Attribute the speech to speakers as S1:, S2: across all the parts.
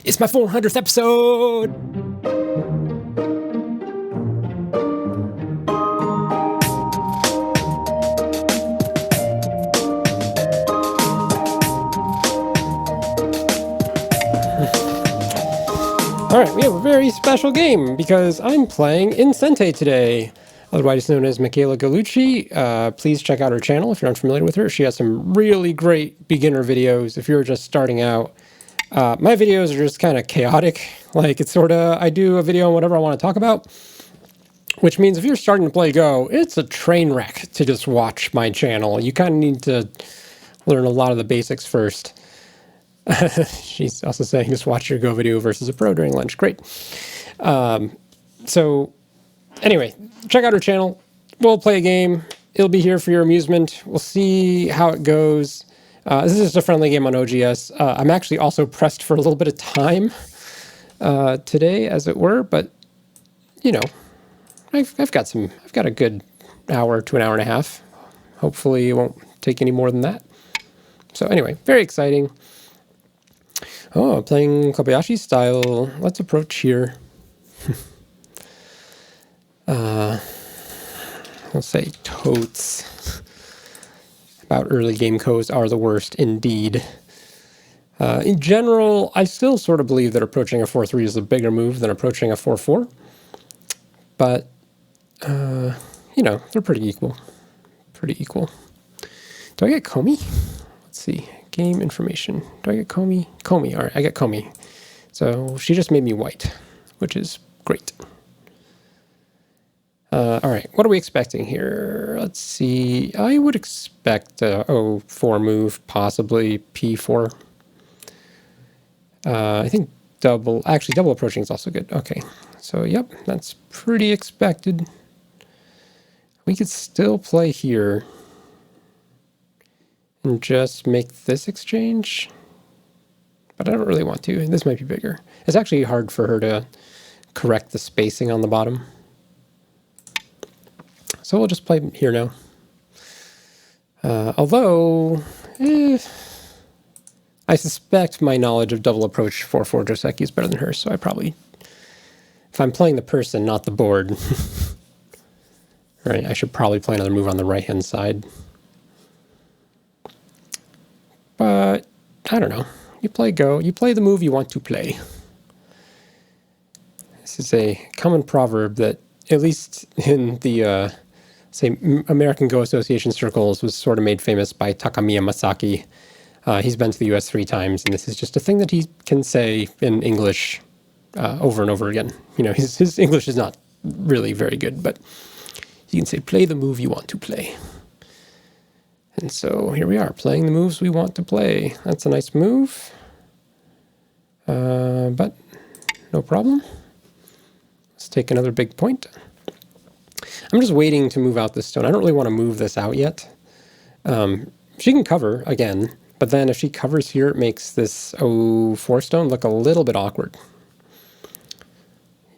S1: It's my 400th episode! Alright, we have a very special game because I'm playing in Sente today, otherwise known as Michaela Gallucci. Please check out her channel if you're unfamiliar with her. She has some really great beginner videos if you're just starting out. My videos are just kind of chaotic. Like, it's sort of, I do a video on whatever I want to talk about, which means if you're starting to play Go, it's a train wreck to just watch my channel. You kind of need to learn a lot of the basics first. She's also saying just watch your Go video versus a pro during lunch. Great. So anyway, check out her channel. We'll play a game. It'll be here for your amusement. We'll see how it goes. This is just a friendly game on OGS. I'm actually also pressed for a little bit of time today, as it were, but you know, I've got a good hour to an hour and a half. Hopefully it won't take any more than that. So anyway, very exciting. Oh, playing Kobayashi style. Let's approach here. I'll say totes. About early game codes are the worst indeed. In general, I still sort of believe that approaching a 4-3 is a bigger move than approaching a 4-4. But, you know, they're pretty equal. Pretty equal. Do I get Komi? Let's see. Game information. Do I get Komi? Komi. All right, I get Komi. So she just made me white, which is great. All right, what are we expecting here? Let's see. I would expect a 4 move, possibly P4. I think double approaching is also good. Okay, so yep, that's pretty expected. We could still play here and just make this exchange, but I don't really want to. This might be bigger. It's actually hard for her to correct the spacing on the bottom. So we'll just play here now. Although, I suspect my knowledge of double approach 4-4 Joseki is better than hers, so I probably, if I'm playing the person, not the board, right, I should probably play another move on the right-hand side. But, I don't know. You play Go. You play the move you want to play. This is a common proverb that, at least in the, say, American Go Association circles, was sort of made famous by Takamiya Masaki. He's been to the US 3 times, and this is just a thing that he can say in English over and over again. You know, his English is not really very good, but he can say, play the move you want to play. And so here we are, playing the moves we want to play. That's a nice move. But no problem. Let's take another big point. I'm just waiting to move out this stone. I don't really want to move this out yet. She can cover again, but then if she covers here, it makes this 4 stone look a little bit awkward.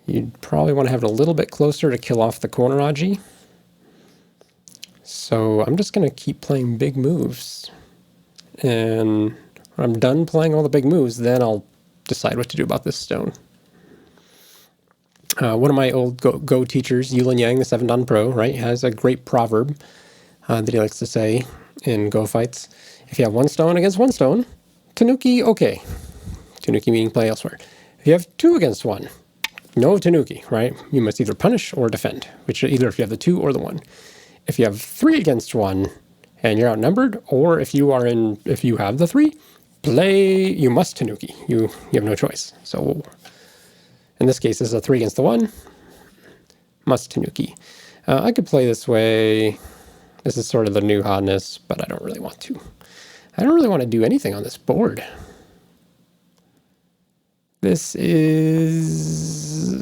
S1: You'd probably want to have it a little bit closer to kill off the corner Aji. So I'm just going to keep playing big moves. And when I'm done playing all the big moves, then I'll decide what to do about this stone. One of my old Go teachers, Yulin Yang, the 7-Dan Pro, right, has a great proverb that he likes to say in Go fights. If you have 1 stone against 1 stone, Tanuki, okay. Tanuki meaning play elsewhere. If you have 2 against 1, no Tanuki, right? You must either punish or defend, which either if you have the 2 or the 1. If you have 3 against 1 and you're outnumbered, or if you have the 3, you must Tanuki. You have no choice. So in this case, this is a 3 against the 1. Must Tanuki. I could play this way. This is sort of the new hotness, but I don't really want to. I don't really want to do anything on this board. This is...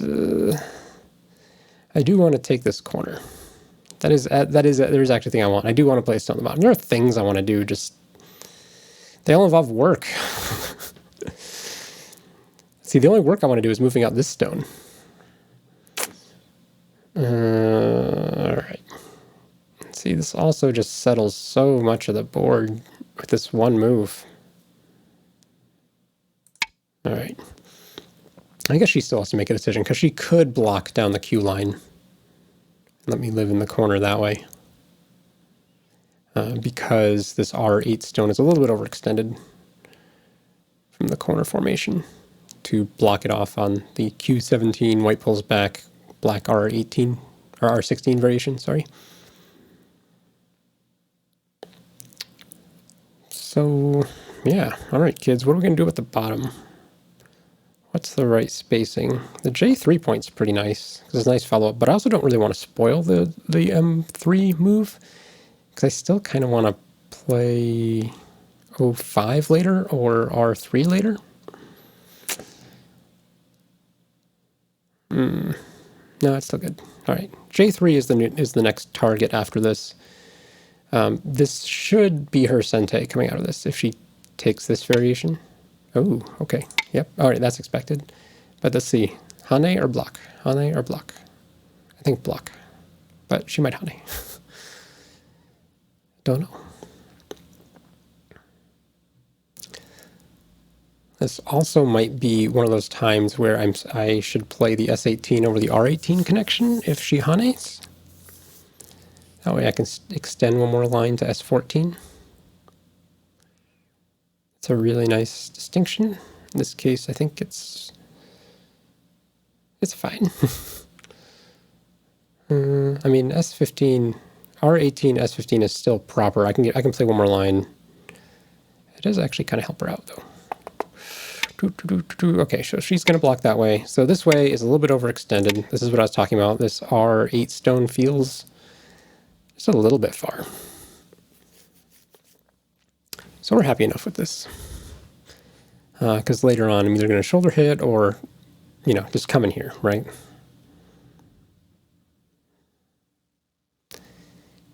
S1: I do want to take this corner. There's actually a thing I want. I do want to play a stone on the bottom. There are things I want to do, just... They all involve work. See, the only work I want to do is moving out this stone. Alright. See, this also just settles so much of the board with this one move. Alright. I guess she still has to make a decision, because she could block down the Q line. Let me live in the corner that way. Because this R8 stone is a little bit overextended from the corner formation to block it off on the Q17 white pulls back black R18 or R16 variation, sorry. So, yeah. All right, kids, what are we going to do at the bottom? What's the right spacing? The J3 point's pretty nice, because it's a nice follow-up, but I also don't really want to spoil the M3 move, because I still kind of want to play 05 later or R3 later. No, it's still good. All right, J3 is the next target after this. This should be her Sente coming out of this if she takes this variation. Oh, okay. Yep. All right, that's expected. But let's see. Hane or block? Hane or block? I think block. But she might Hane. Don't know. This also might be one of those times where I should play the S18 over the R18 connection if she Hanes. That way I can extend one more line to S14. It's a really nice distinction. In this case, I think it's fine. I mean, S15, R18, S15 is still proper. I can play one more line. It does actually kind of help her out though. Okay, so she's going to block that way. So this way is a little bit overextended. This is what I was talking about. This R8 stone feels just a little bit far. So we're happy enough with this. Because later on, I'm either going to shoulder hit or, you know, just come in here, right?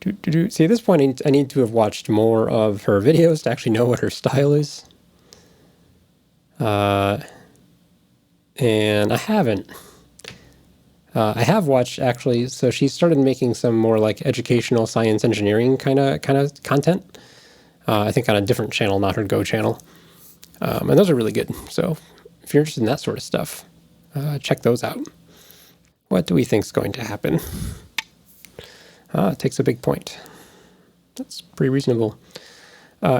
S1: See, at this point, I need to have watched more of her videos to actually know what her style is. And I haven't. I have watched, actually, so she started making some more like educational science engineering kind of content. I think on a different channel, not her Go channel. And those are really good. So if you're interested in that sort of stuff, check those out. What do we think is going to happen? It takes a big point. That's pretty reasonable.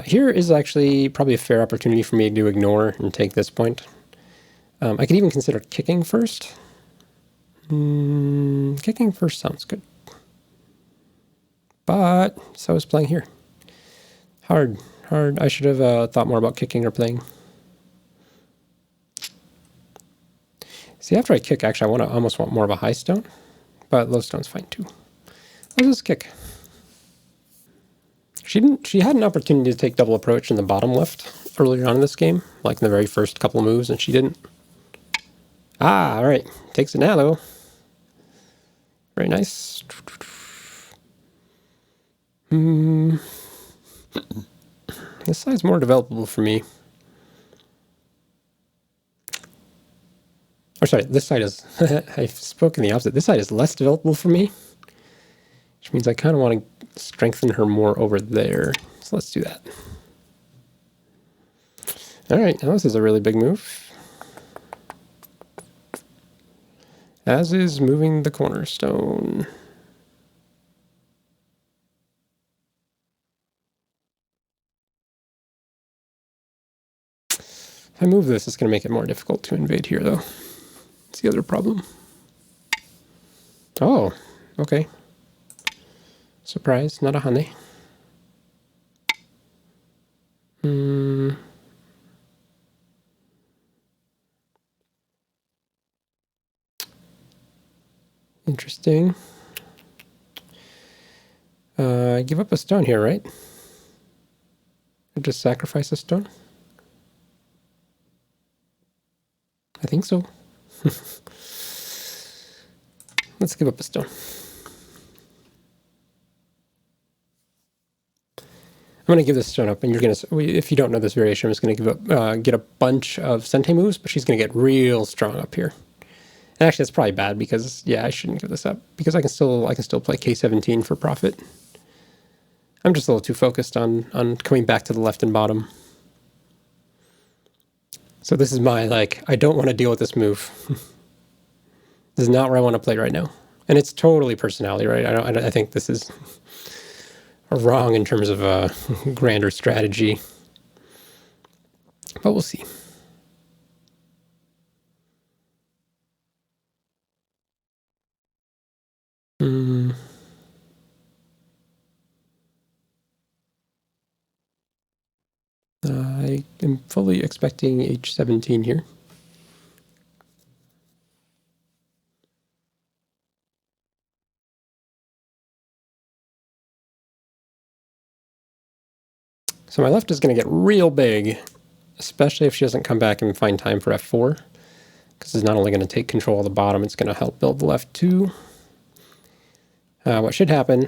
S1: Here is actually probably a fair opportunity for me to ignore and take this point. I could even consider kicking first. Kicking first sounds good. But so is playing here. Hard. I should have thought more about kicking or playing. See, after I kick, actually, I almost want more of a high stone. But low stone's fine too. Let's just kick. She had an opportunity to take double approach in the bottom left earlier on in this game, like in the very first couple of moves, and she didn't. All right. Takes it now, though. Very nice. This side's more developable for me. Or sorry, this side is... I've spoken the opposite. This side is less developable for me, which means I kind of want to strengthen her more over there. So let's do that. All right, now this is a really big move. As is moving the cornerstone. If I move this, it's going to make it more difficult to invade here, though. That's the other problem. Oh, okay. Surprise, not a honey. Interesting. Give up a stone here, right? Or just sacrifice a stone? I think so. Let's give up a stone. I'm going to give this stone up, and you're going to, if you don't know this variation, I'm just going to give up, get a bunch of Sente moves, but she's going to get real strong up here. And actually, that's probably bad because, yeah, I shouldn't give this up because I can still play K17 for profit. I'm just a little too focused on coming back to the left and bottom. So this is my, like, I don't want to deal with this move. This is not where I want to play right now. And it's totally personality, right? I think this is wrong in terms of a grander strategy. But we'll see. I am fully expecting h17 here. So my left is going to get real big, especially if she doesn't come back and find time for f4, because it's not only going to take control of the bottom, it's going to help build the left too. What should happen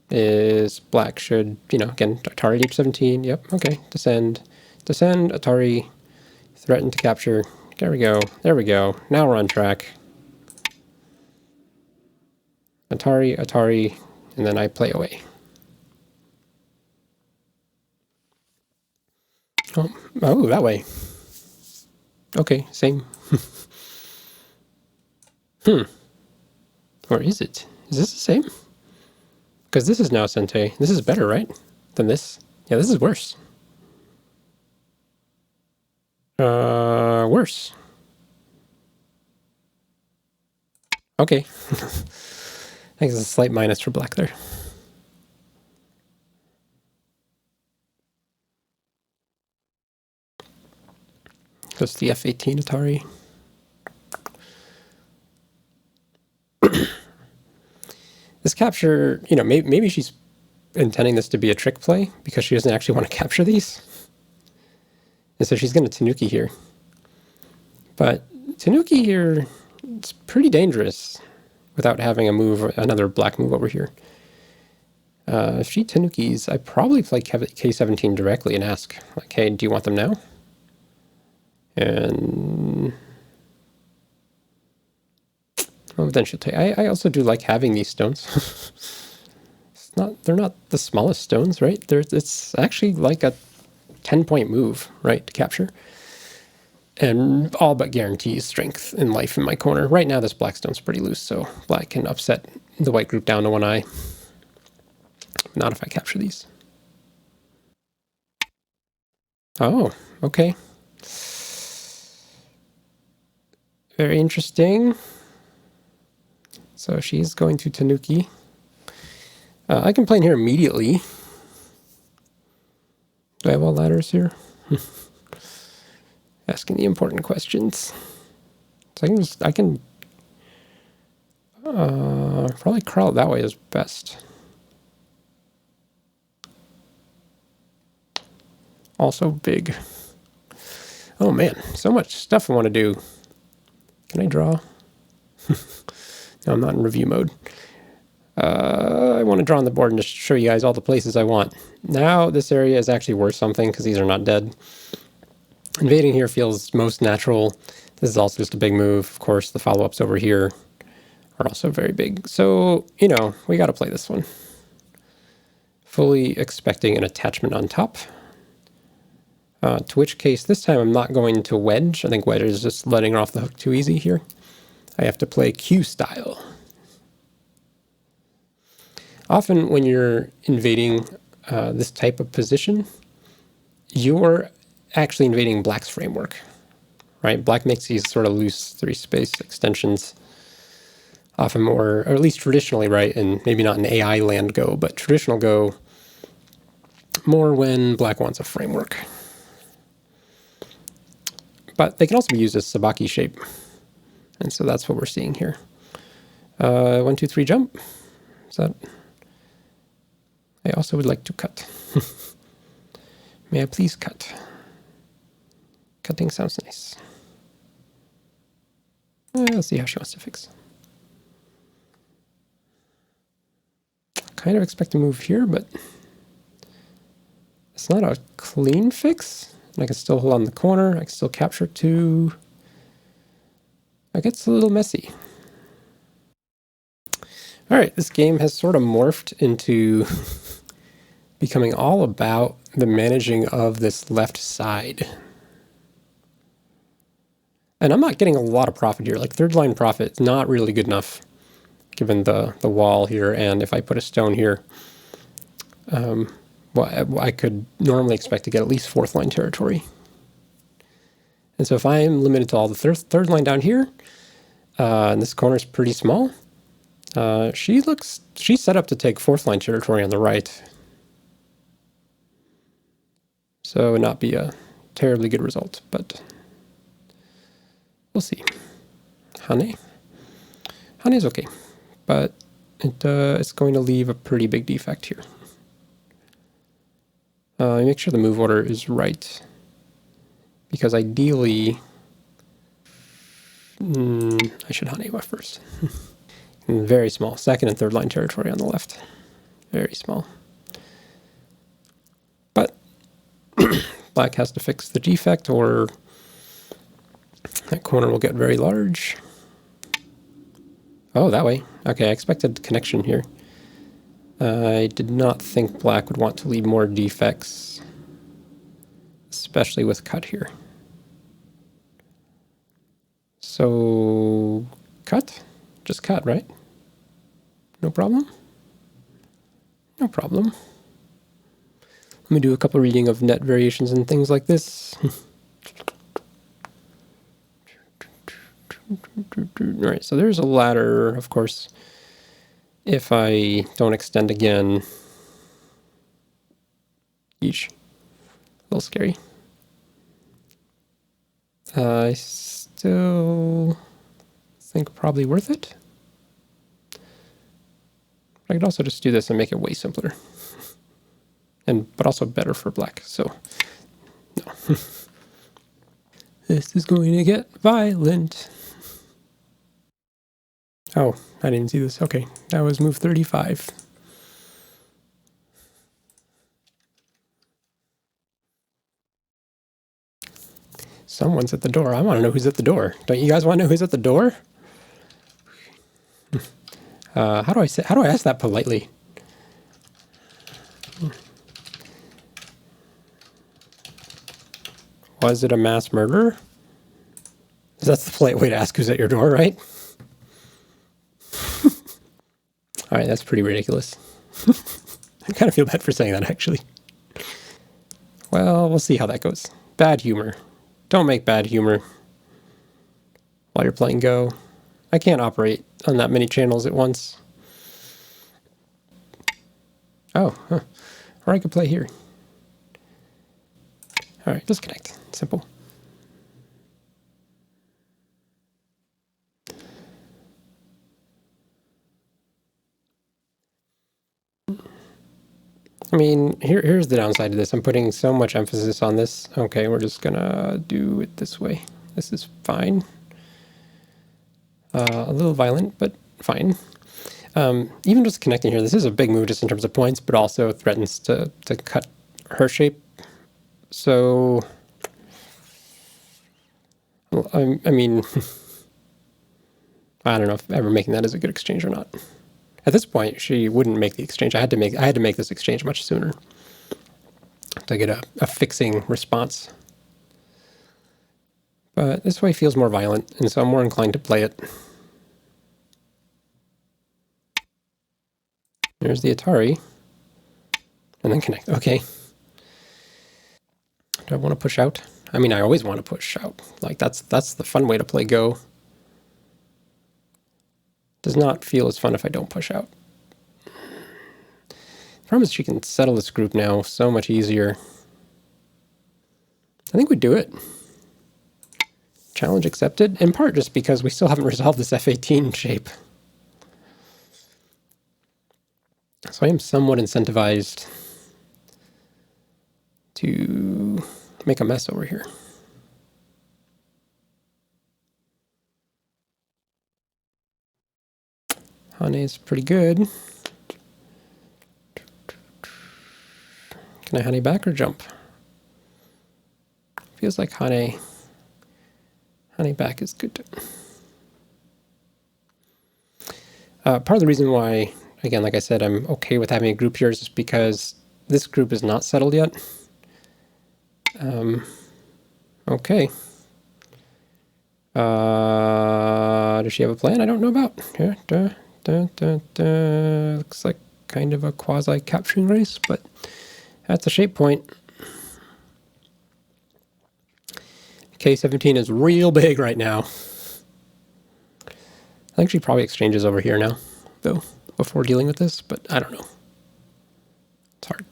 S1: is black should, again, Atari h17, yep, okay, descend, Atari, threaten to capture, there we go, now we're on track. Atari, and then I play away. Oh, that way. Okay, same. Or is it? Is this the same? Because this is now Sente. This is better, right? Than this? Yeah, this is worse. Worse. Okay. I think it's a slight minus for black there. Goes to the f18 Atari. This capture, maybe she's intending this to be a trick play because she doesn't actually want to capture these. And so she's going to Tanuki here. But Tanuki here, it's pretty dangerous without having another black move over here. If she Tanukis, I probably play K17 directly and ask, like, hey, do you want them now? And then she'll take. I also do like having these stones. They're not the smallest stones, right? It's actually like a 10-point move, right, to capture. And all but guarantees strength and life in my corner. Right now, this black stone's pretty loose, so black can upset the white group down to 1 eye. Not if I capture these. Oh, okay. Very interesting. So she's going to Tanuki. I can play in here immediately. Do I have all ladders here? Asking the important questions. So I can probably crawl that way is best. Also big. Oh man, so much stuff I want to do. Can I draw? No, I'm not in review mode. I want to draw on the board and just show you guys all the places I want. Now this area is actually worth something because these are not dead. Invading here feels most natural. This is also just a big move. Of course, the follow-ups over here are also very big. So, we got to play this one. Fully expecting an attachment on top. To which case, this time I'm not going to wedge. I think wedge is just letting her off the hook too easy here. I have to play Q style. Often when you're invading this type of position, you're actually invading black's framework, right? Black makes these sort of loose 3-space extensions often more, or at least traditionally, right? And maybe not in AI land Go, but traditional Go more when black wants a framework. But they can also be used as Sibicky shape. And so that's what we're seeing here. 1, 2, 3, jump. Is that? I also would like to cut. May I please cut? Cutting sounds nice. Let's see how she wants to fix. Kind of expect to move here, but it's not a clean fix. I can still hold on the corner. I can still capture 2. It gets a little messy. All right, this game has sort of morphed into becoming all about the managing of this left side. And I'm not getting a lot of profit here. Like third line profit is not really good enough given the wall here. And if I put a stone here, well, I could normally expect to get at least fourth line territory. And so if I'm limited to all the third line down here, and this corner is pretty small, she's set up to take fourth line territory on the right. So it would not be a terribly good result, but we'll see. Hane's okay, but it's going to leave a pretty big defect here. Make sure the move order is right, because ideally, I should Hane first. Very small, second and third line territory on the left. Very small. But black has to fix the defect or that corner will get very large. Oh, that way. Okay, I expected connection here. I did not think black would want to leave more defects, especially with cut here. So, cut? Just cut, right? No problem? No problem. Let me do a couple reading of net variations and things like this. Alright, so there's a ladder, of course. If I don't extend again, yeesh, a little scary. I still think probably worth it. I could also just do this and make it way simpler. But also better for black, so no. This is going to get violent. Oh, I didn't see this. Okay, that was move 35. Someone's at the door. I want to know who's at the door. Don't you guys want to know who's at the door? How do I ask that politely? Was it a mass murder? That's the polite way to ask who's at your door, right? All right, that's pretty ridiculous. I kind of feel bad for saying that, actually. Well, we'll see how that goes. Bad humor. Don't make bad humor while you're playing Go. I can't operate on that many channels at once. Oh, huh. Or I could play here. All right, disconnect. Simple. I mean, here's the downside to this. I'm putting so much emphasis on this. Okay, we're just gonna do it this way. This is fine. A little violent, but fine. Even just connecting here, this is a big move just in terms of points, but also threatens to cut her shape. So, well, I mean, I don't know if ever making that is a good exchange or not. At this point, she wouldn't make the exchange. I had to make this exchange much sooner to get a fixing response. But this way feels more violent, and so I'm more inclined to play it. There's the Atari. And then connect. Okay. Do I want to push out? I mean, I always want to push out. Like, that's the fun way to play Go. Does not feel as fun if I don't push out. The problem is she can settle this group now so much easier. I think we do it. Challenge accepted, in part just because we still haven't resolved this F18 shape. So I am somewhat incentivized to make a mess over here. Hane is pretty good. Can I Hane back or jump? Feels like Hane back is good. Part of the reason why, again, like I said, I'm okay with having a group here is just because this group is not settled yet. Okay. Does she have a plan I don't know about? Here, looks like kind of a quasi-capturing race, but that's a shape point. K17 is real big right now. I think she probably exchanges over here now, though, before dealing with this, but I don't know. It's hard.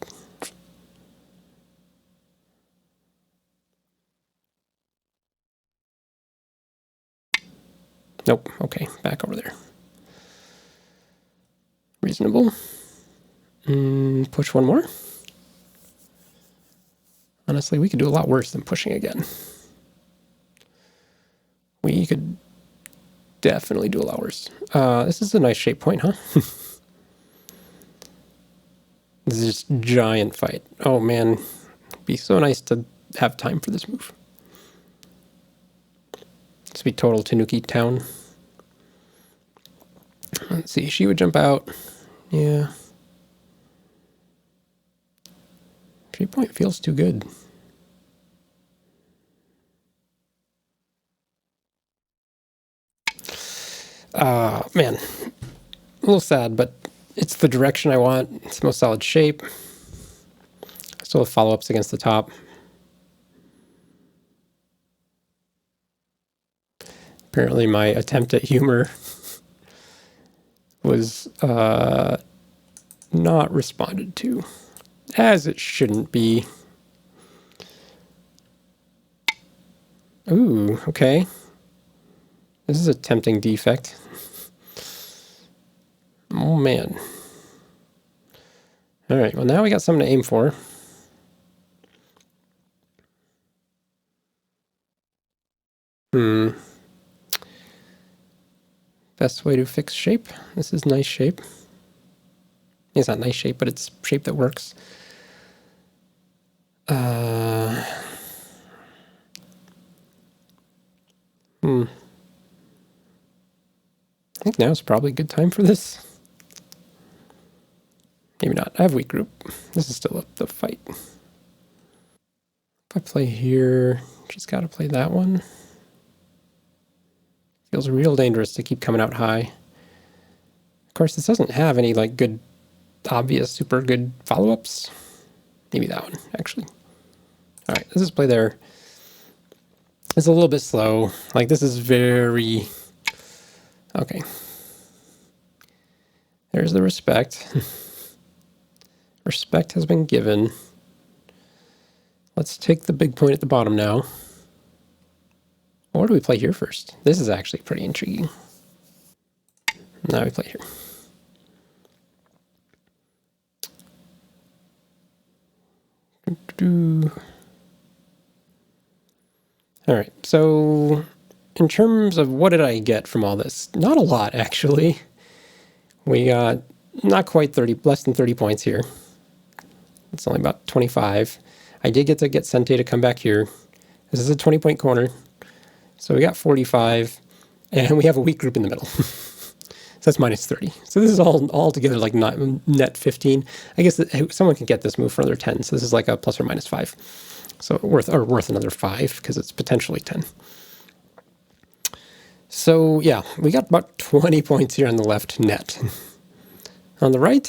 S1: Nope. Okay, back over there. Reasonable. Push one more. Honestly, we could do a lot worse than pushing again. We could definitely do a lot worse. This is a nice shape point, huh? This is just giant fight. Oh man, it'd be so nice to have time for this move. This would be total Tanuki town. Let's see, she would jump out. Yeah. Shape point feels too good. Man, a little sad, but it's the direction I want. It's the most solid shape. Still have follow-ups against the top. Apparently my attempt at humor was not responded to, as it shouldn't be. Ooh, okay. This is a tempting defect. Oh, man. All right, well, now we got something to aim for. Best way to fix shape. This is nice shape. It's not nice shape, but it's shape that works. I think now is probably a good time for this. Maybe not. I have weak group. This is still the fight. If I play here, she's got to play that one. Feels real dangerous to keep coming out high. Of course, this doesn't have any like good, obvious, super good follow-ups. Maybe that one, actually. All right, let's just play there. It's a little bit slow. Like, this is very... Okay. There's the respect. Respect has been given. Let's take the big point at the bottom now. Or do we play here first? This is actually pretty intriguing. Now we play here. All right, so in terms of what did I get from all this? Not a lot, actually. We got not quite 30, less than 30 points here. It's only about 25. I did get to get Sente to come back here. This is a 20-point corner. So we got 45, and we have a weak group in the middle. So that's minus 30. So this is all together like not net 15. I guess someone can get this move for another 10. So this is like a plus or minus 5. So worth another 5 because it's potentially 10. So yeah, we got about 20 points here on the left net. On the right,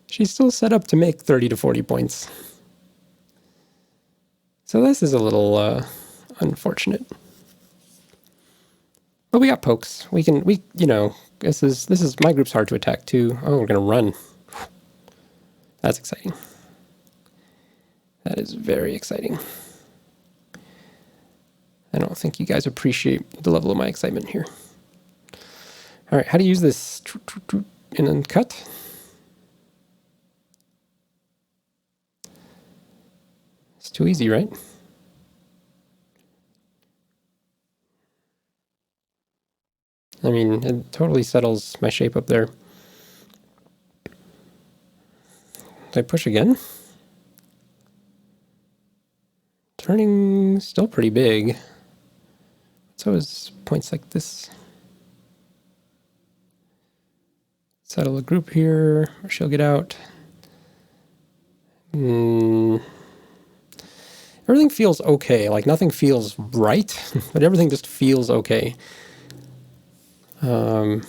S1: she's still set up to make 30 to 40 points. So this is a little unfortunate. But we got pokes. This is my group's hard to attack too. Oh, we're gonna run. That's exciting. That is very exciting. I don't think you guys appreciate the level of my excitement here. All right, how to use this in a cut? It's too easy, right? I mean, it totally settles my shape up there. Do I push again? Turning still pretty big. So is points like this. Settle a group here, or she'll get out. Everything feels okay. Like nothing feels right, but everything just feels okay. So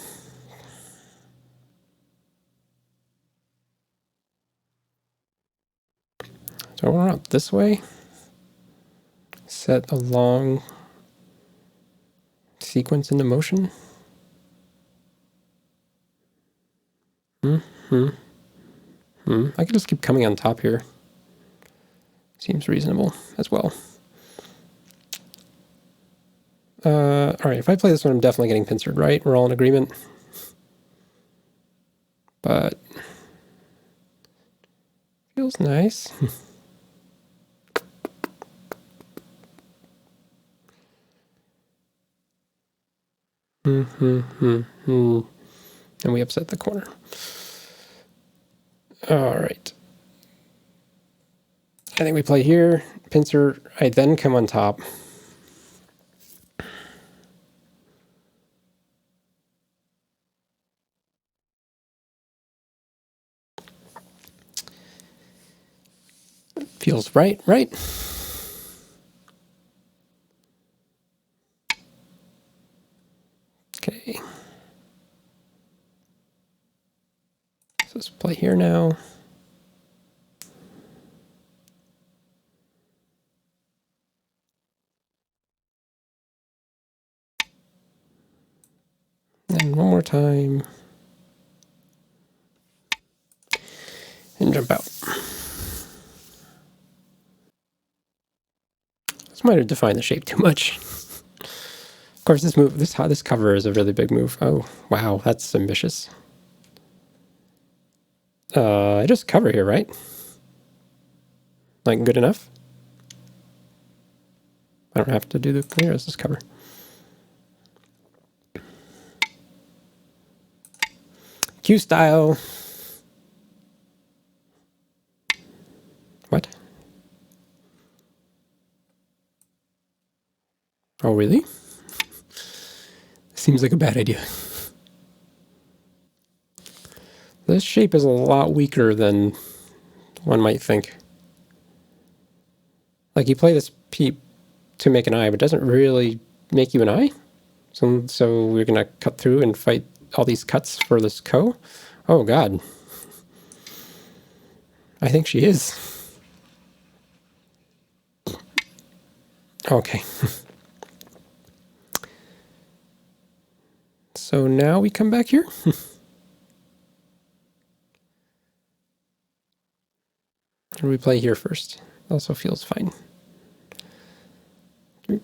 S1: I went out this way. Set a long sequence into motion. I could just keep coming on top here. Seems reasonable as well. All right, if I play this one, I'm definitely getting pincered, right? We're all in agreement. But feels nice. And we upset the corner. All right. I think we play here, pincer. I then come on top. Feels right, right? Okay. So let's play here now. And one more time. And jump out. This might have defined the shape too much. Of course, this move, this cover is a really big move. Oh, wow, that's ambitious. I just cover here, right? Like, good enough? I don't have to do the clear. Let's just cover. Q style. What? Oh, really? Seems like a bad idea. This shape is a lot weaker than one might think. Like, you play this peep to make an eye, but it doesn't really make you an eye. So we're going to cut through and fight all these cuts for this ko. Oh, God. I think she is. Okay. So now we come back here. Or we play here first. Also feels fine. I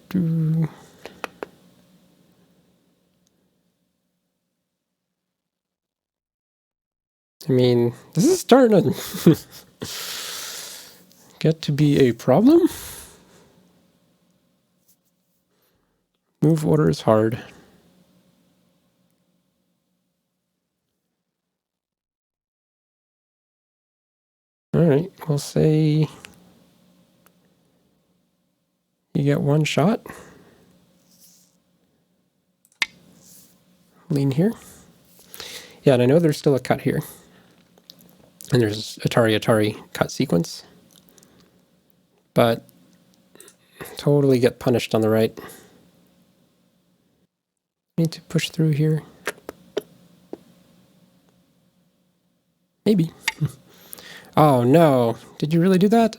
S1: mean, this is starting to get to be a problem. Move order is hard. All right, we'll say you get one shot. Lean here. Yeah, and I know there's still a cut here. And there's Atari cut sequence. But totally get punished on the right. Need to push through here. Maybe. Oh no, did you really do that?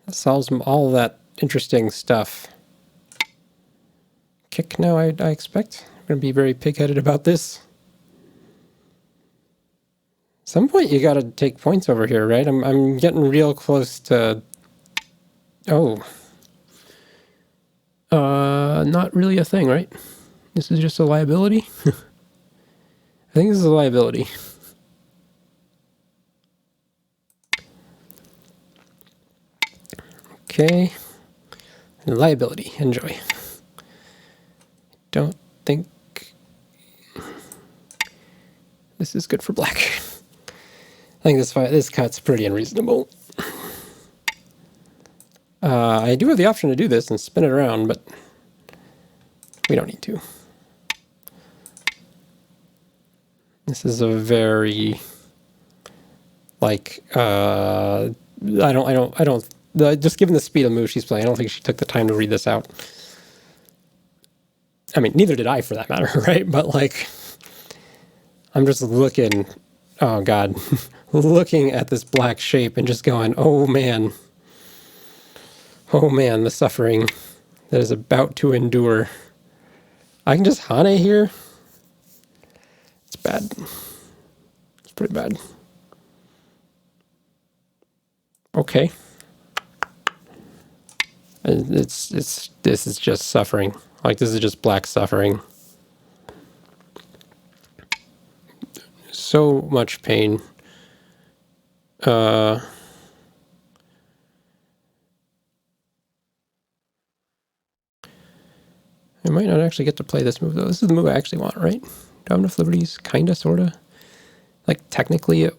S1: That solves all that interesting stuff. Kick now, I expect. I'm going to be very pig-headed about this. At some point you got to take points over here, right? I'm getting real close to... Oh. Not really a thing, right? This is just a liability? I think this is a liability. Okay. Liability. Enjoy. Don't think this is good for black. I think this cut's pretty unreasonable. I do have the option to do this and spin it around, but we don't need to. This is a very, like, I don't just given the speed of move she's playing, I don't think she took the time to read this out. I mean, neither did I for that matter, right? But like, I'm just looking, oh God, looking at this black shape and just going, oh man, the suffering that is about to endure. I can just Hane here. It's bad. It's pretty bad. Okay. This is just suffering. Like, this is just black suffering. So much pain. I might not actually get to play this move, though. This is the move I actually want, right? Do I have enough liberties? Kinda, sorta. Like, technically it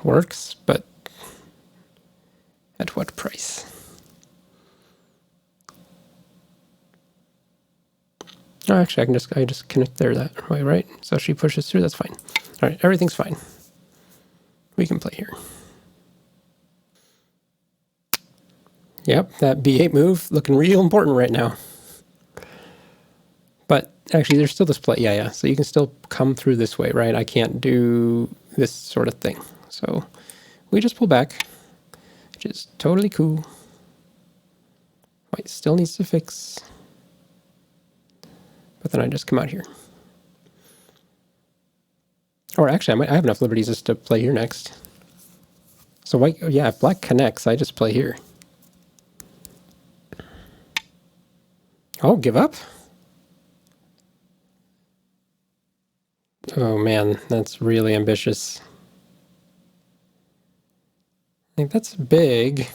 S1: works, but at what price? Oh, actually, I just connect there that way, right? So she pushes through, that's fine. All right, everything's fine. We can play here. Yep, that B8 move looking real important right now. But actually, there's still this play. Yeah. So you can still come through this way, right? I can't do this sort of thing. So we just pull back, which is totally cool. White still needs to fix. But then I just come out here. Or actually, I have enough liberties just to play here next. So white, yeah, if black connects, I just play here. Oh, give up? Oh man, that's really ambitious. I think that's big.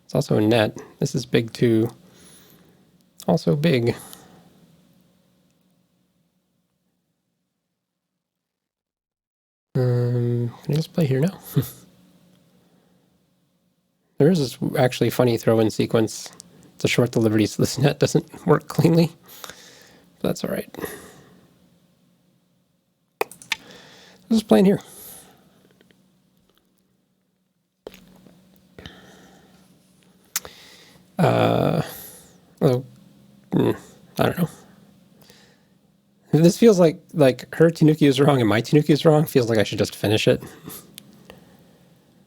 S1: It's also a net. This is big too. Also big. Can I just play here now? There is this actually funny throw-in sequence to short the liberty so this net doesn't work cleanly. But that's all right. Let's just play in here. I don't know. This feels like her Tanuki is wrong and my Tanuki is wrong. Feels like I should just finish it.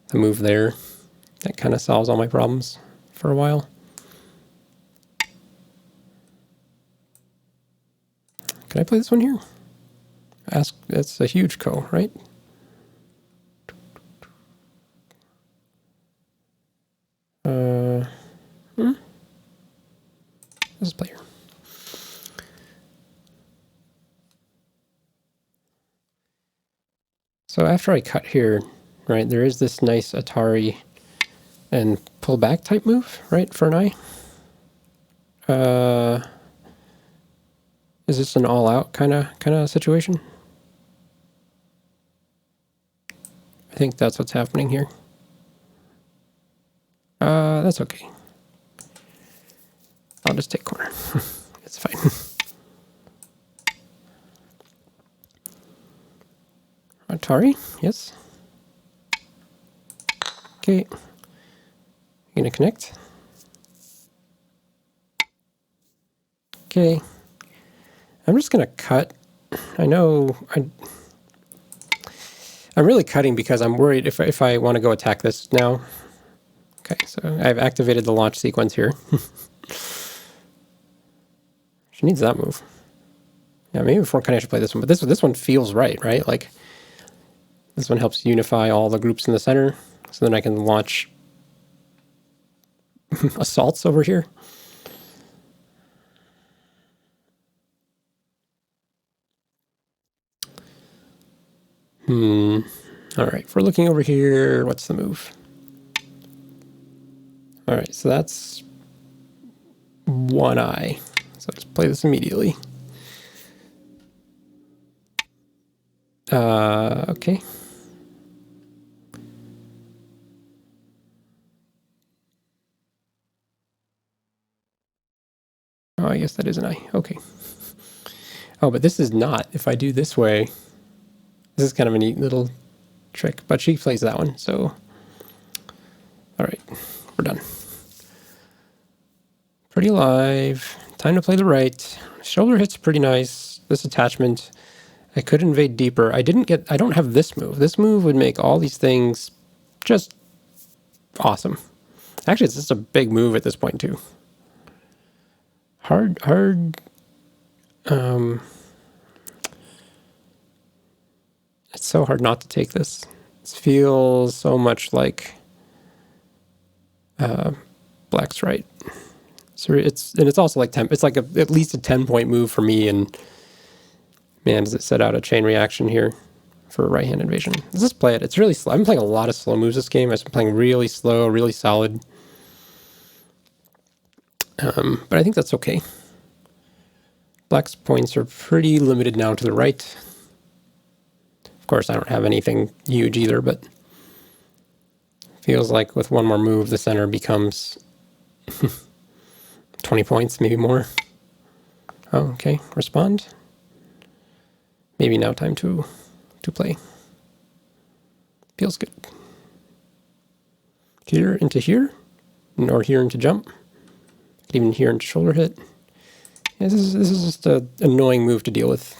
S1: The move there. That kind of solves all my problems for a while. Can I play this one here? That's a huge ko, right? Let's play here. So after I cut here, right, there is this nice Atari and pull back type move, right, for an eye. Is this an all out kind of situation? I think that's what's happening here. That's okay. I'll just take corner. It's fine. Atari, yes. Okay. Gonna connect. Okay. I'm just gonna cut. I know I'm really cutting because I'm worried if I want to go attack this now. Okay, so I've activated the launch sequence here. She needs that move. Yeah, maybe before cutting I should play this one, but this one feels right? Like this one helps unify all the groups in the center, so then I can launch assaults over here. All right, if we're looking over here, what's the move? All right, so that's one eye. So let's play this immediately. Okay. Oh, I guess that is an eye. Okay. Oh, but this is not. If I do this way, this is kind of a neat little trick. But she plays that one, so... All right. we're done. Pretty alive. Time to play the right. Shoulder hit's pretty nice. This attachment, I could invade deeper. I don't have this move. This move would make all these things just awesome. Actually, it's just a big move at this point too. Hard, it's so hard not to take this. It feels so much like black's right. So it's also like 10. It's like at least a 10-point move for me. And man, does it set out a chain reaction here for a right-hand invasion? Let's just play it. It's really slow. I've been playing a lot of slow moves this game. I've been playing really slow, really solid. But I think that's okay. Black's points are pretty limited now to the right. Of course, I don't have anything huge either, but feels like with one more move, the center becomes 20 points, maybe more. Oh, okay. Respond. Maybe now time to play. Feels good. Here into here, or here into jump. Could even here into shoulder hit. Yeah, this is just an annoying move to deal with.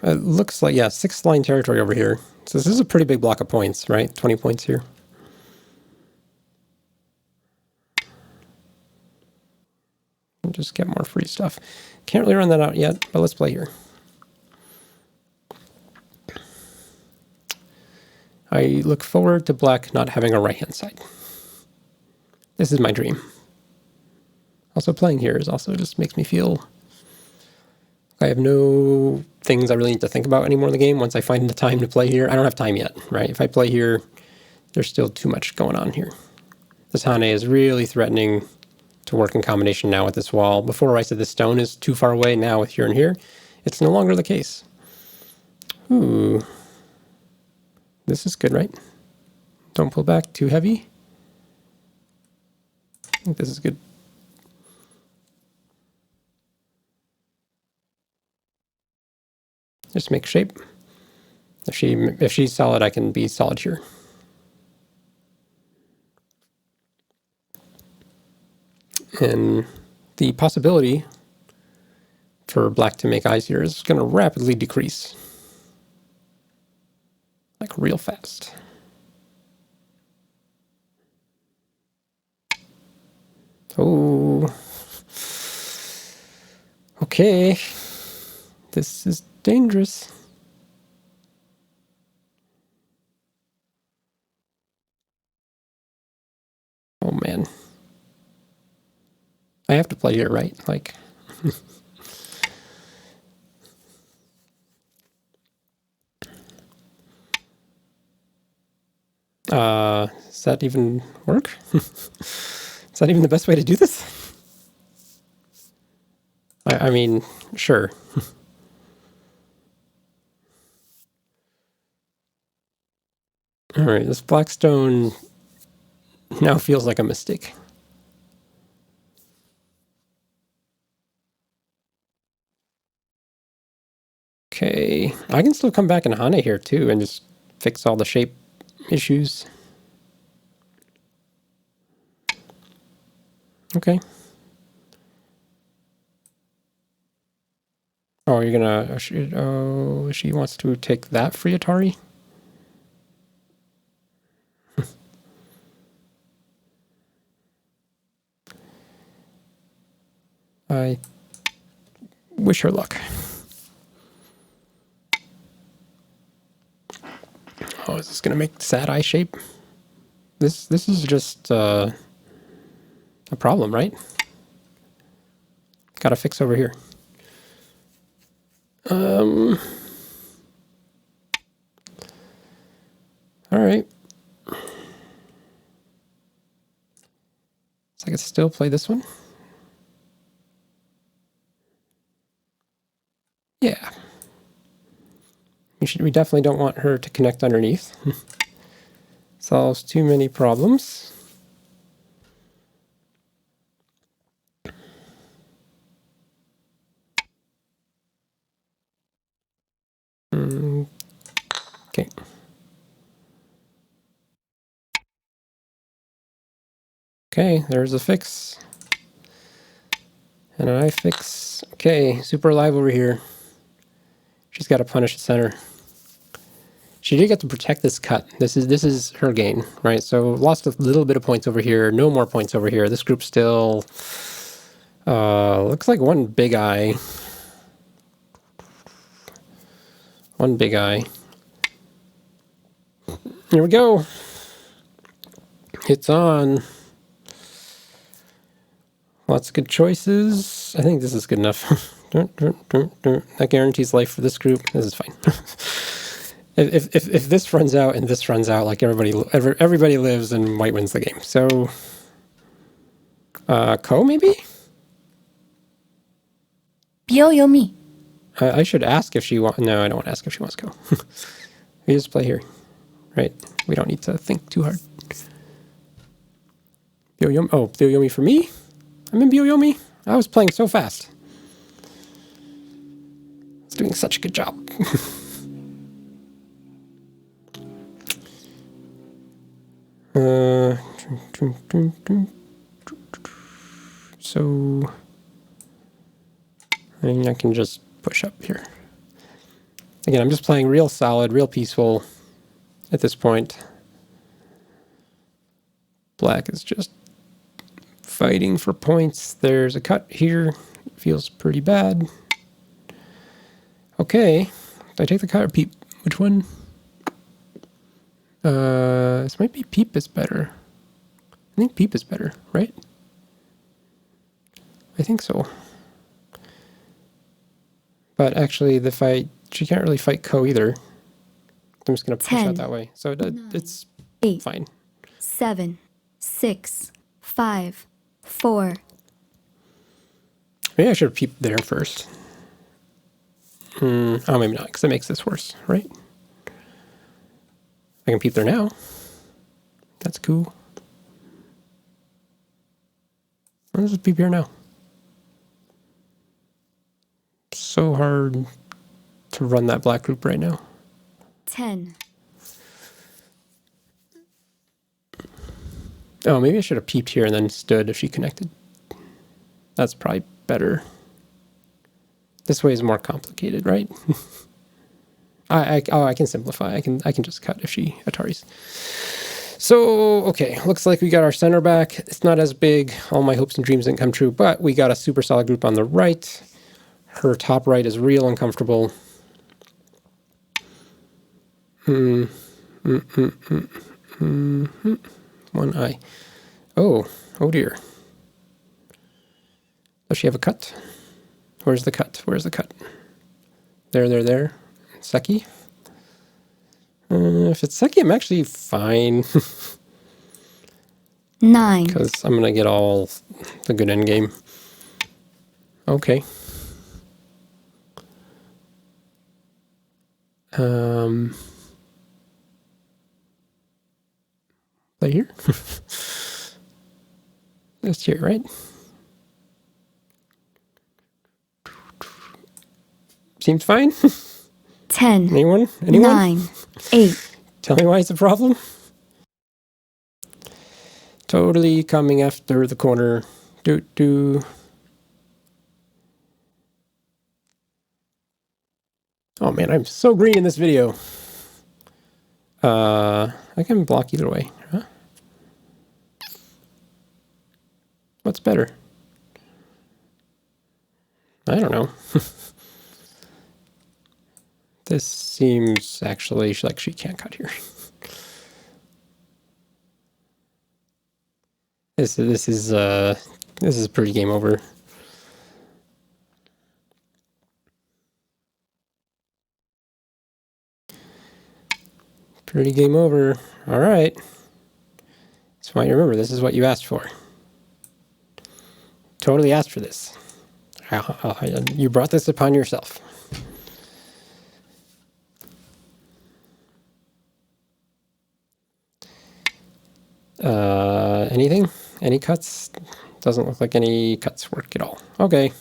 S1: It looks like, yeah, 6-line territory over here. So this is a pretty big block of points, right? 20 points here. And just get more free stuff. Can't really run that out yet, but let's play here. I look forward to black not having a right-hand side. This is my dream. Also playing here is also just makes me feel I have no things I really need to think about anymore in the game. Once I find the time to play here, I don't have time yet, right? If I play here, there's still too much going on here. This Hane is really threatening to work in combination now with this wall. Before I said this stone is too far away, now with here and here, it's no longer the case. Ooh. This is good, right? Don't pull back too heavy. I think this is good. Just make shape. If she's solid, I can be solid here. And the possibility for black to make eyes here is going to rapidly decrease. Like real fast. Oh. Okay. This is dangerous. Oh man. I have to play here, right? Like does that even work? Is that even the best way to do this? I mean, sure. All right, this Blackstone now feels like a mistake. Okay, I can still come back in Hane here too and just fix all the shape issues. Okay. Oh, you're gonna... Oh, she wants to take that free Atari? I wish her luck. Oh, is this gonna make sad eye shape? This is just a problem, right? Gotta fix over here. All right. So I can still play this one. Yeah. We definitely don't want her to connect underneath. Solves too many problems. Okay. Okay, there's a fix. And I fix. Okay, super alive over here. She's got to punish the center. She did get to protect this cut. This is her gain, right? So lost a little bit of points over here. No more points over here. This group still looks like one big eye. One big eye. Here we go. It's on. Lots of good choices. I think this is good enough. That guarantees life for this group. This is fine. if this runs out and this runs out, like everybody lives and white wins the game. So, Ko maybe?
S2: Byoyomi.
S1: I should ask if she wants. No, I don't want to ask if she wants to go. We just play here, right? We don't need to think too hard. Byoyomi. Oh, Byoyomi for me? I'm in Byoyomi. I was playing so fast. I was doing such a good job. So I can just push up here. Again, I'm just playing real solid, real peaceful at this point. Black is just fighting for points. There's a cut here. Feels pretty bad. Okay. Did I take the cut or peep? Which one? This might be peep is better. I think peep is better, right? I think so. But actually, the fight, she can't really fight Ko either. I'm just going to push out that way. So it's
S2: 8,
S1: fine.
S2: 7, 6, 5, 4.
S1: Maybe I should have peeped there first. Oh, maybe not, because it makes this worse, right? I can peep there now. That's cool. Let's just peep here now. So hard to run that black group right now.
S2: 10.
S1: Oh, maybe I should have peeped here and then stood if she connected. That's probably better. This way is more complicated, right? I can simplify. I can just cut if she Ataris. So, okay, looks like we got our center back. It's not as big. All my hopes and dreams didn't come true, but we got a super solid group on the right. Her top right is real uncomfortable. One eye. Oh dear. Does she have a cut? Where's the cut? Where's the cut? There. Seki? If it's Seki, I'm actually fine.
S2: 9.
S1: Because I'm going to get all the good end game. Okay. Play here? Just here, right? Seems fine.
S2: 10.
S1: Anyone?
S2: 9. 8.
S1: Tell me why it's a problem. Totally coming after the corner. Oh man, I'm so green in this video. I can block either way. Huh? What's better? I don't know. This seems actually like she can't cut here. This is pretty game over. Pretty game over. All right. So why remember, this is what you asked for. Totally asked for this. You brought this upon yourself. Anything? Any cuts? Doesn't look like any cuts work at all. Okay.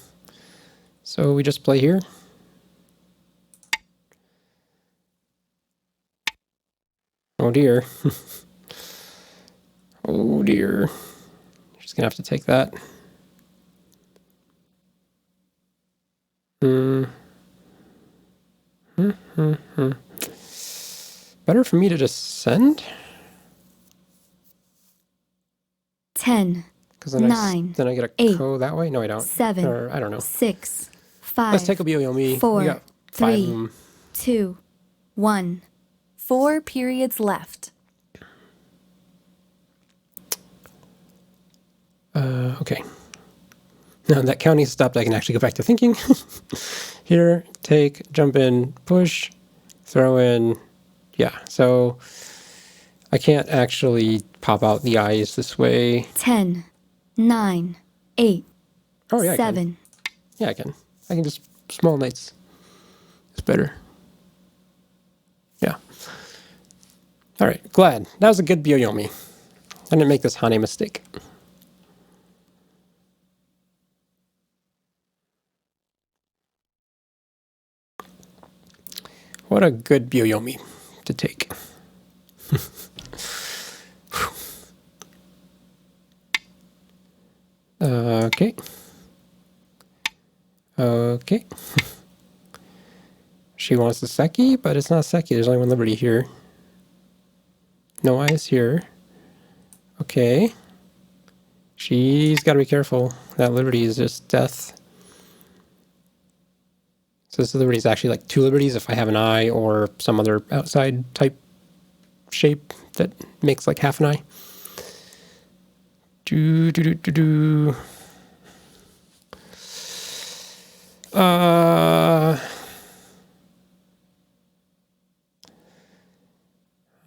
S1: So we just play here. Oh dear. Oh dear. You're just gonna have to take that. Better for me to just send?
S2: 10,
S1: Because then,
S2: 9,
S1: then I get a
S2: 8,
S1: ko that way? No, I don't.
S2: 7,
S1: Or, I don't know.
S2: 6,
S1: Let's
S2: 5,
S1: take a Byo-Yomi. We
S2: 4,
S1: got 5 of
S2: 3,
S1: them.
S2: 2, 1.
S3: 4 periods left.
S1: Okay. Now that counting stopped, I can actually go back to thinking. Here, take, jump in, push, throw in. Yeah, so I can't actually pop out the eyes this way.
S2: 10, 9, 8,
S1: Oh, yeah, I can.
S2: 7.
S1: Yeah, I can. I can just small knights. It's better. Yeah. All right, glad. That was a good Byo-Yomi. I didn't make this Hane mistake. What a good Byo-Yomi to take. Okay. Okay. She wants the Seki, but it's not Seki. There's only one Liberty here. No eyes here. Okay. She's got to be careful. That Liberty is just death. So this Liberty is actually like 2 Liberties if I have an eye or some other outside type shape that makes like half an eye. Do do do do do.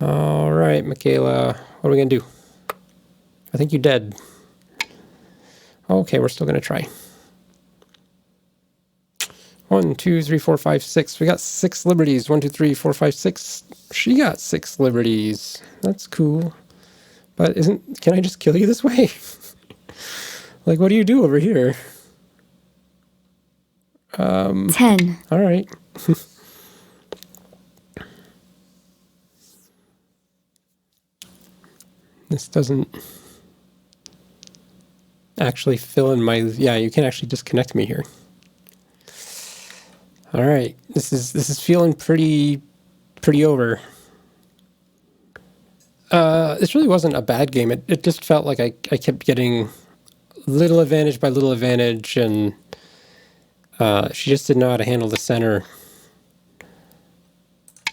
S1: All right, Michaela. What are we gonna do? I think you're dead. Okay, we're still gonna try. 1, 2, 3, 4, 5, 6. We got 6 liberties. 1, 2, 3, 4, 5, 6. She got 6 liberties. That's cool. But can I just kill you this way? Like, what do you do over here?
S2: 10,
S1: All right. This doesn't actually fill in my... Yeah, you can actually disconnect me here. All right. This is feeling pretty over. This really wasn't a bad game. It just felt like I kept getting little advantage by little advantage, and she just didn't know how to handle the center.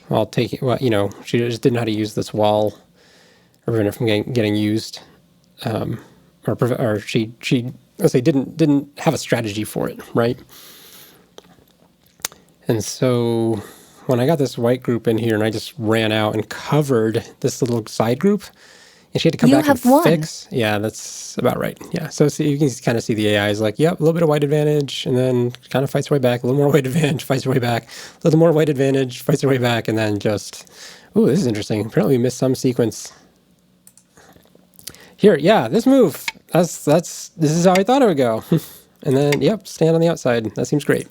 S1: While taking, well, you know, she just didn't know how to use this wall, or prevent it from getting used, or she let's say didn't have a strategy for it, right? And so when I got this white group in here, and I just ran out and covered this little side group, and she had to come back and fix. Yeah, that's about right. Yeah, so you can kind of see the AI is like, yep, a little bit of white advantage, and then kind of fights her way back, a little more white advantage, fights her way back, a little more white advantage, fights her way back, and then just, ooh, this is interesting. Apparently we missed some sequence. Here, yeah, this move, this is how I thought it would go. And then, yep, stand on the outside. That seems great.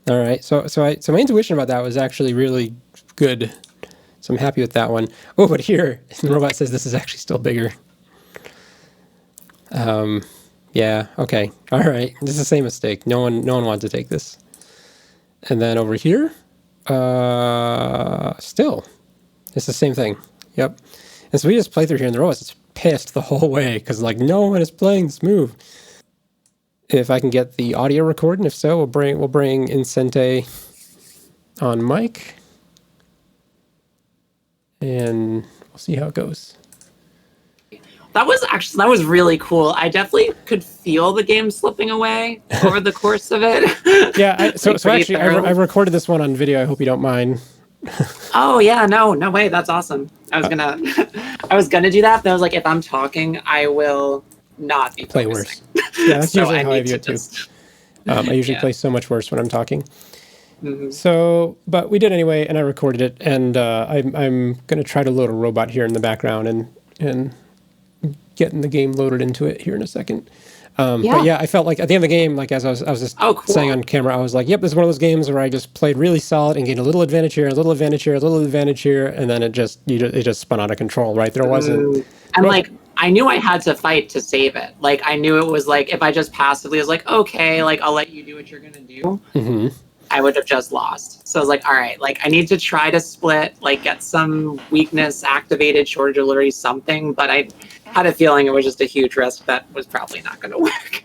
S1: All right, so my intuition about that was actually really good. So I'm happy with that one. Oh, but here, the robot says this is actually still bigger. Yeah, okay. All right. This is the same mistake. No one wanted to take this. And then over here, still, it's the same thing. Yep. And so we just play through here, and the robot's just pissed the whole way because like no one is playing this move. If I can get the audio recording, if so, we'll bring in Sente on mic. And we'll see how it goes.
S4: That was really cool. I definitely could feel the game slipping away over the course of it.
S1: Yeah, so actually, I recorded this one on video. I hope you don't mind.
S4: Oh yeah, no way. That's awesome. I was gonna do that, but I was like, if I'm talking, I will not be
S1: play worse. Yeah, that's usually how I view it too. I usually play so much worse when I'm talking. Mm-hmm. So, but we did anyway, and I recorded it, and I'm going to try to load a robot here in the background and getting the game loaded into it here in a second. But yeah, I felt like at the end of the game, like as I was just
S4: Oh, cool.
S1: saying on camera, I was like, yep, this is one of those games where I just played really solid and gained a little advantage here, a little advantage here, a little advantage here, and then it just spun out of control, right? There wasn't.
S4: And like, I knew I had to fight to save it. Like, I knew it was like, if I just passively was like, okay, like, I'll let you do what you're going to do, I would have just lost. So I was like, all right, like, I need to try to split, like, get some weakness activated, shortage of delivery, something. But I had a feeling it was just a huge risk that was probably not going to work.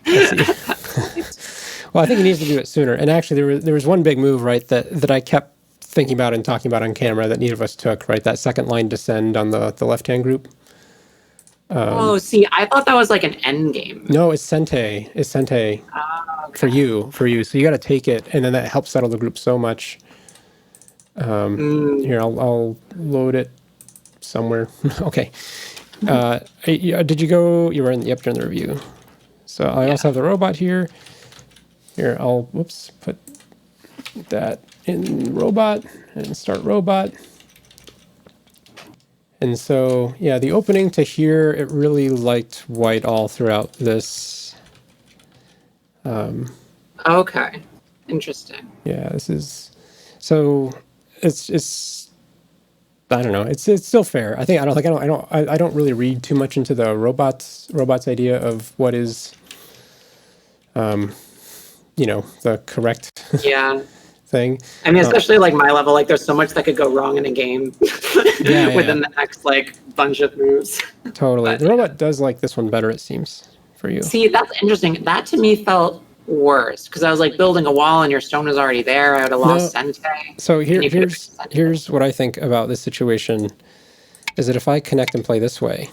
S1: Well, I think he needs to do it sooner. And actually, there was one big move, right, that I kept thinking about and talking about on camera that neither of us took, right? That second line descend on the left-hand group.
S4: Oh, see, I thought that was like an end game.
S1: No, it's Sente. It's Sente for you. So you got to take it, and then that helps settle the group so much. Here, I'll load it somewhere. Okay. Did you go? You were in. Yep, during the review. So I also have the robot here. Here, I'll put that in robot and start robot. And so, yeah, the opening to here, it really liked white all throughout this.
S4: Okay, interesting.
S1: Yeah, this is so. It's. I don't know. It's still fair. I don't really read too much into the robots idea of what is, the correct
S4: Yeah.
S1: thing.
S4: I mean, especially like my level, like there's so much that could go wrong in a game within the next like bunch of moves.
S1: Totally.
S4: But,
S1: the robot does like this one better, it seems, for you.
S4: See, that's interesting. That to me felt worse because I was like building a wall and your stone was already there. I would have lost Sente.
S1: So here's what I think about this situation is that if I connect and play this way,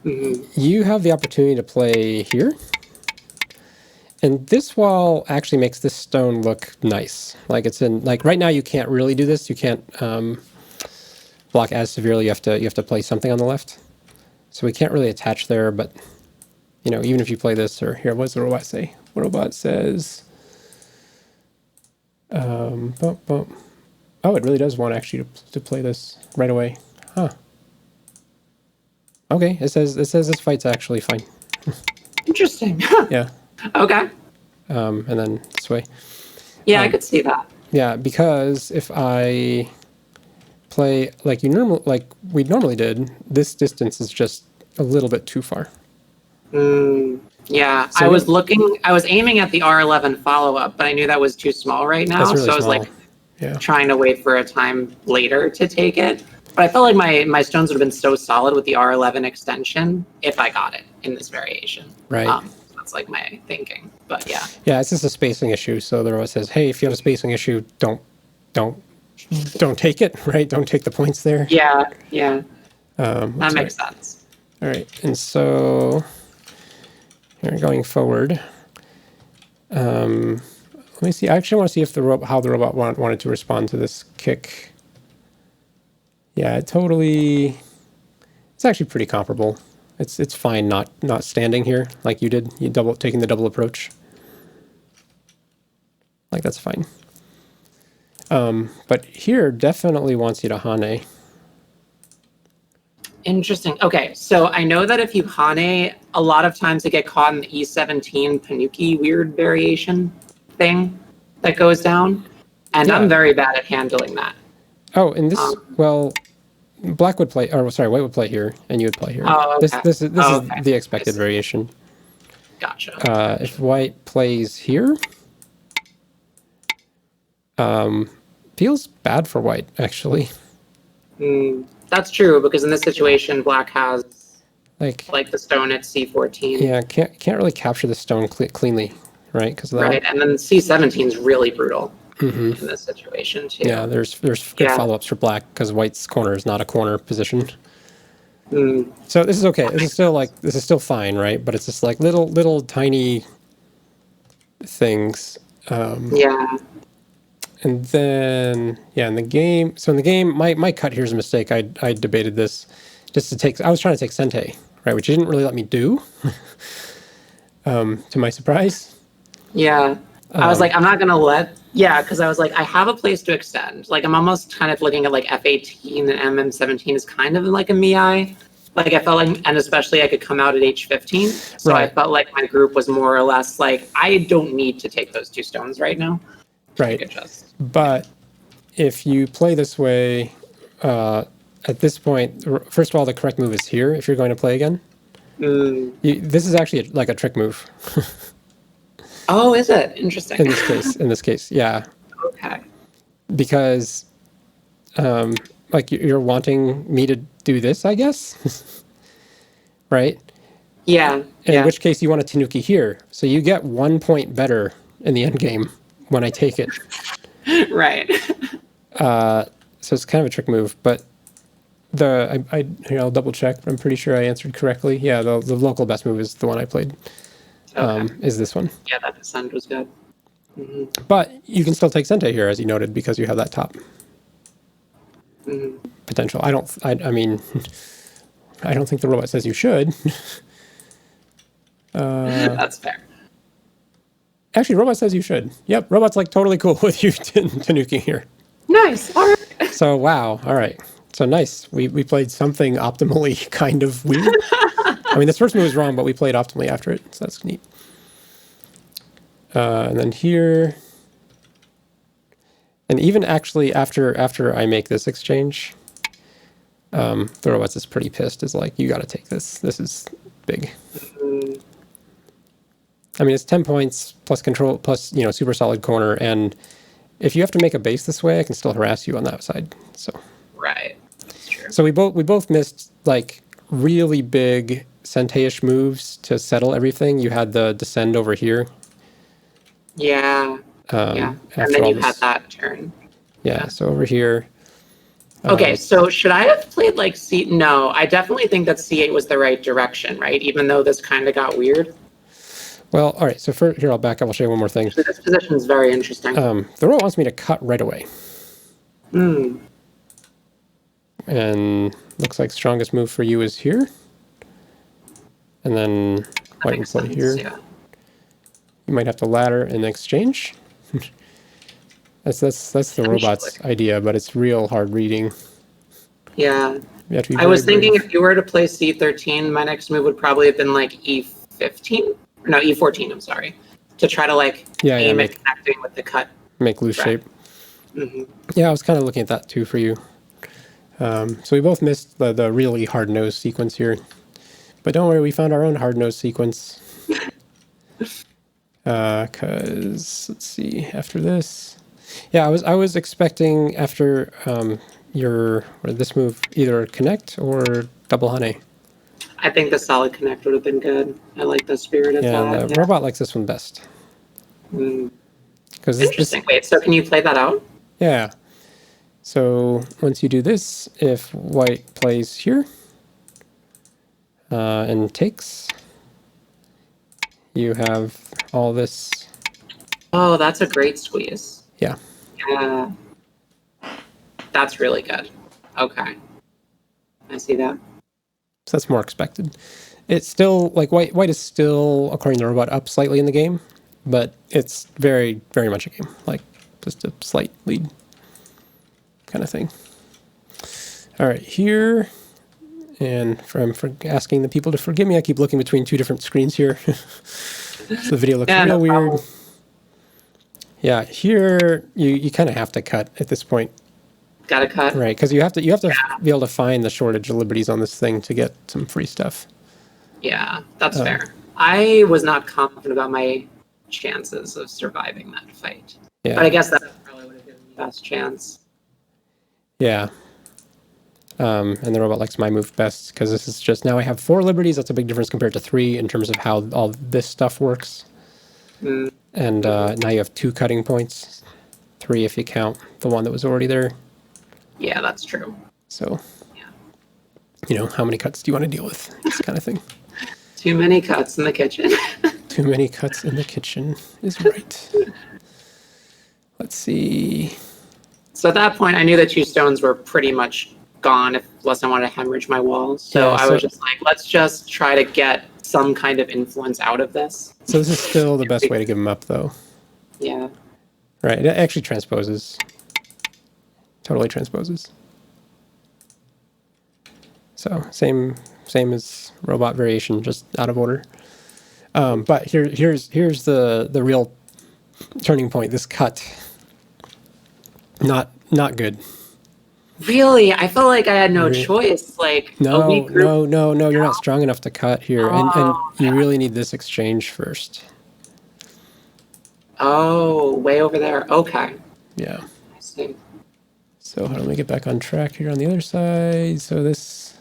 S1: you have the opportunity to play here. And this wall actually makes this stone look nice. Like it's in like right now you can't really do this. You can't block as severely. You have to play something on the left. So we can't really attach there, but even if you play this or here, what does the robot say? The robot says oh, it really does want actually to play this right away. Huh. Okay, it says this fight's actually fine.
S4: Interesting.
S1: Yeah.
S4: Okay.
S1: And then this way.
S4: Yeah, I could see that.
S1: Yeah, because if I play like we normally did, this distance is just a little bit too far.
S4: Yeah,
S1: So
S4: I was aiming at the R11 follow-up, but I knew that was too small right now.
S1: That's really
S4: so I was
S1: small.
S4: like trying to wait for a time later to take it. But I felt like my stones would have been so solid with the R11 extension if I got it in this variation.
S1: Right.
S4: That's like my thinking. But yeah.
S1: Yeah, it's just a spacing issue. So the robot says, hey, if you have a spacing issue, don't take it, right? Don't take the points there.
S4: Yeah. That
S1: right.
S4: makes sense.
S1: All right, and so here going forward, let me see. I actually want to see if how the robot wanted to respond to this kick. Yeah, it's actually pretty comparable. It's fine not standing here like you did. You taking the double approach. Like that's fine. But here definitely wants you to Hane.
S4: Interesting. Okay, so I know that if you Hane, a lot of times they get caught in the E17 Panuki weird variation thing that goes down, and I'm very bad at handling that.
S1: Oh, and this Black would play, or sorry, White would play here, and you would play here.
S4: Oh, okay.
S1: This is the expected variation.
S4: Gotcha.
S1: If White plays here, feels bad for White actually.
S4: That's true because in this situation, Black has like the stone at C14.
S1: Yeah, can't really capture the stone cleanly, right?
S4: Right, and then C17 is really brutal in this situation too.
S1: Yeah, there's good follow-ups for Black because White's corner is not a corner position. So this is okay. This is still fine, right? But it's just like little tiny things.
S4: Yeah.
S1: And then in the game. So in the game, my cut here's a mistake. I debated this I was trying to take Sente, right, which you didn't really let me do. To my surprise.
S4: Yeah. I was like, I'm not gonna because I was like, I have a place to extend. Like I'm almost kind of looking at like F18 and MM17 is kind of like a Miai Like I felt like, and especially I could come out at age 15. So I
S1: Right.
S4: felt like my group was more or less like, I don't need to take those 2 stones right now. I
S1: Right.
S4: could just.
S1: But if you play this way, at this point, first of all, the correct move is here if you're going to play again. This is actually like a trick move
S4: Oh, is it? Interesting.
S1: in this case. In this case, yeah,
S4: Okay.
S1: because like you're wanting me to do this, I guess, right?
S4: Yeah.
S1: In which case you want a Tanuki here, so you get 1 point better in the end game when I take it.
S4: Right.
S1: So it's kind of a trick move, but here, I'll double check. I'm pretty sure I answered correctly. Yeah, the local best move is the one I played.
S4: Okay.
S1: Is this one?
S4: Yeah, that descent was good.
S1: But you can still take Sente here, as you noted, because you have that top potential. I mean, I don't think the robot says you should.
S4: That's fair.
S1: Actually, robot says you should. Yep, robot's like totally cool with you Tanuki here.
S4: Nice. All right.
S1: So wow, all right. So nice. We played something optimally kind of weird. I mean, this first move was wrong, but we played optimally after it, so that's neat. And then here, and even actually after I make this exchange, the robot's is pretty pissed. Is like, you got to take this. This is big. I mean, it's 10 points plus control plus super solid corner, and if you have to make a base this way, I can still harass you on that side. So
S4: Right. That's true.
S1: we both missed like really big Sente-ish moves to settle everything. You had the descend over here.
S4: Yeah. Yeah. And
S1: after
S4: then
S1: all
S4: you
S1: this-
S4: had that turn.
S1: Yeah, so over here.
S4: Okay, so should I have played like C? No, I definitely think that C8 was the right direction, right? Even though this kind of got weird.
S1: Well, all right. So here, I'll back up. I'll show you one more thing.
S4: So this position is very interesting.
S1: The robot wants me to cut right away. And looks like strongest move for you is here. And then white will play here.
S4: Yeah.
S1: You might have to ladder in exchange. that's the robot's idea, but it's real hard reading.
S4: Yeah.
S1: You have to be
S4: I was
S1: very
S4: thinking
S1: brave.
S4: if you were to play C13, my next move would probably have been like E15. No, E14, I'm sorry. To try to like aim at connecting with the cut.
S1: Make loose
S4: Right.
S1: shape. Yeah, I was kind of looking at that too for you. So we both missed the really hard-nosed sequence here. But don't worry, we found our own hard-nosed sequence. Because, let's see, after this... Yeah, I was expecting after this move either connect or double honey.
S4: I think the solid connect would have been good. I like the spirit of
S1: Yeah,
S4: that.
S1: the robot likes this one best. Because
S4: Interesting. Wait, so can you play that out?
S1: Yeah. So once you do this, if white plays here and takes, you have all this.
S4: Oh, that's a great squeeze.
S1: Yeah.
S4: Yeah. That's really good. Okay. I see that.
S1: So that's more expected. It's still like white is still, according to the robot, up slightly in the game, but it's very, very much a game. Like just a slight lead kind of thing. All right, here, and for asking the people to forgive me, I keep looking between two different screens here. So the video looks real weird.
S4: Problem.
S1: Yeah, here you kind of have to cut at this point,
S4: Gotta cut.
S1: right? Because you have to be able to find the shortage of liberties on this thing to get some free stuff.
S4: Yeah, that's fair. I was not confident about my chances of surviving that fight.
S1: Yeah.
S4: But I guess that probably would have given me the best chance.
S1: Yeah. And the robot likes my move best because this is just, now I have 4 liberties. That's a big difference compared to 3 in terms of how all this stuff works. And now you have 2 cutting points. 3 if you count the one that was already there.
S4: Yeah, that's true.
S1: So,
S4: Yeah.
S1: how many cuts do you want to deal with? This kind of thing.
S4: Too many cuts in the kitchen.
S1: Too many cuts in the kitchen is right. Let's see.
S4: So at that point, I knew the 2 stones were pretty much gone unless I wanted to hemorrhage my walls. So
S1: Yeah,
S4: I was just like, let's just try to get some kind of influence out of this.
S1: So this is still the best way to give them up, though.
S4: Yeah.
S1: Right, it actually transposes. Totally transposes. So, same same as robot variation, just out of order. But here's the real turning point. This cut, not good.
S4: Really? I felt like I had no choice. Like a
S1: No,
S4: weak group.
S1: no, you're not strong enough to cut here, and
S4: Oh,
S1: you really need this exchange first.
S4: oh, way over there. Okay.
S1: Yeah.
S4: I see.
S1: So how do we get back on track here on the other side? So this,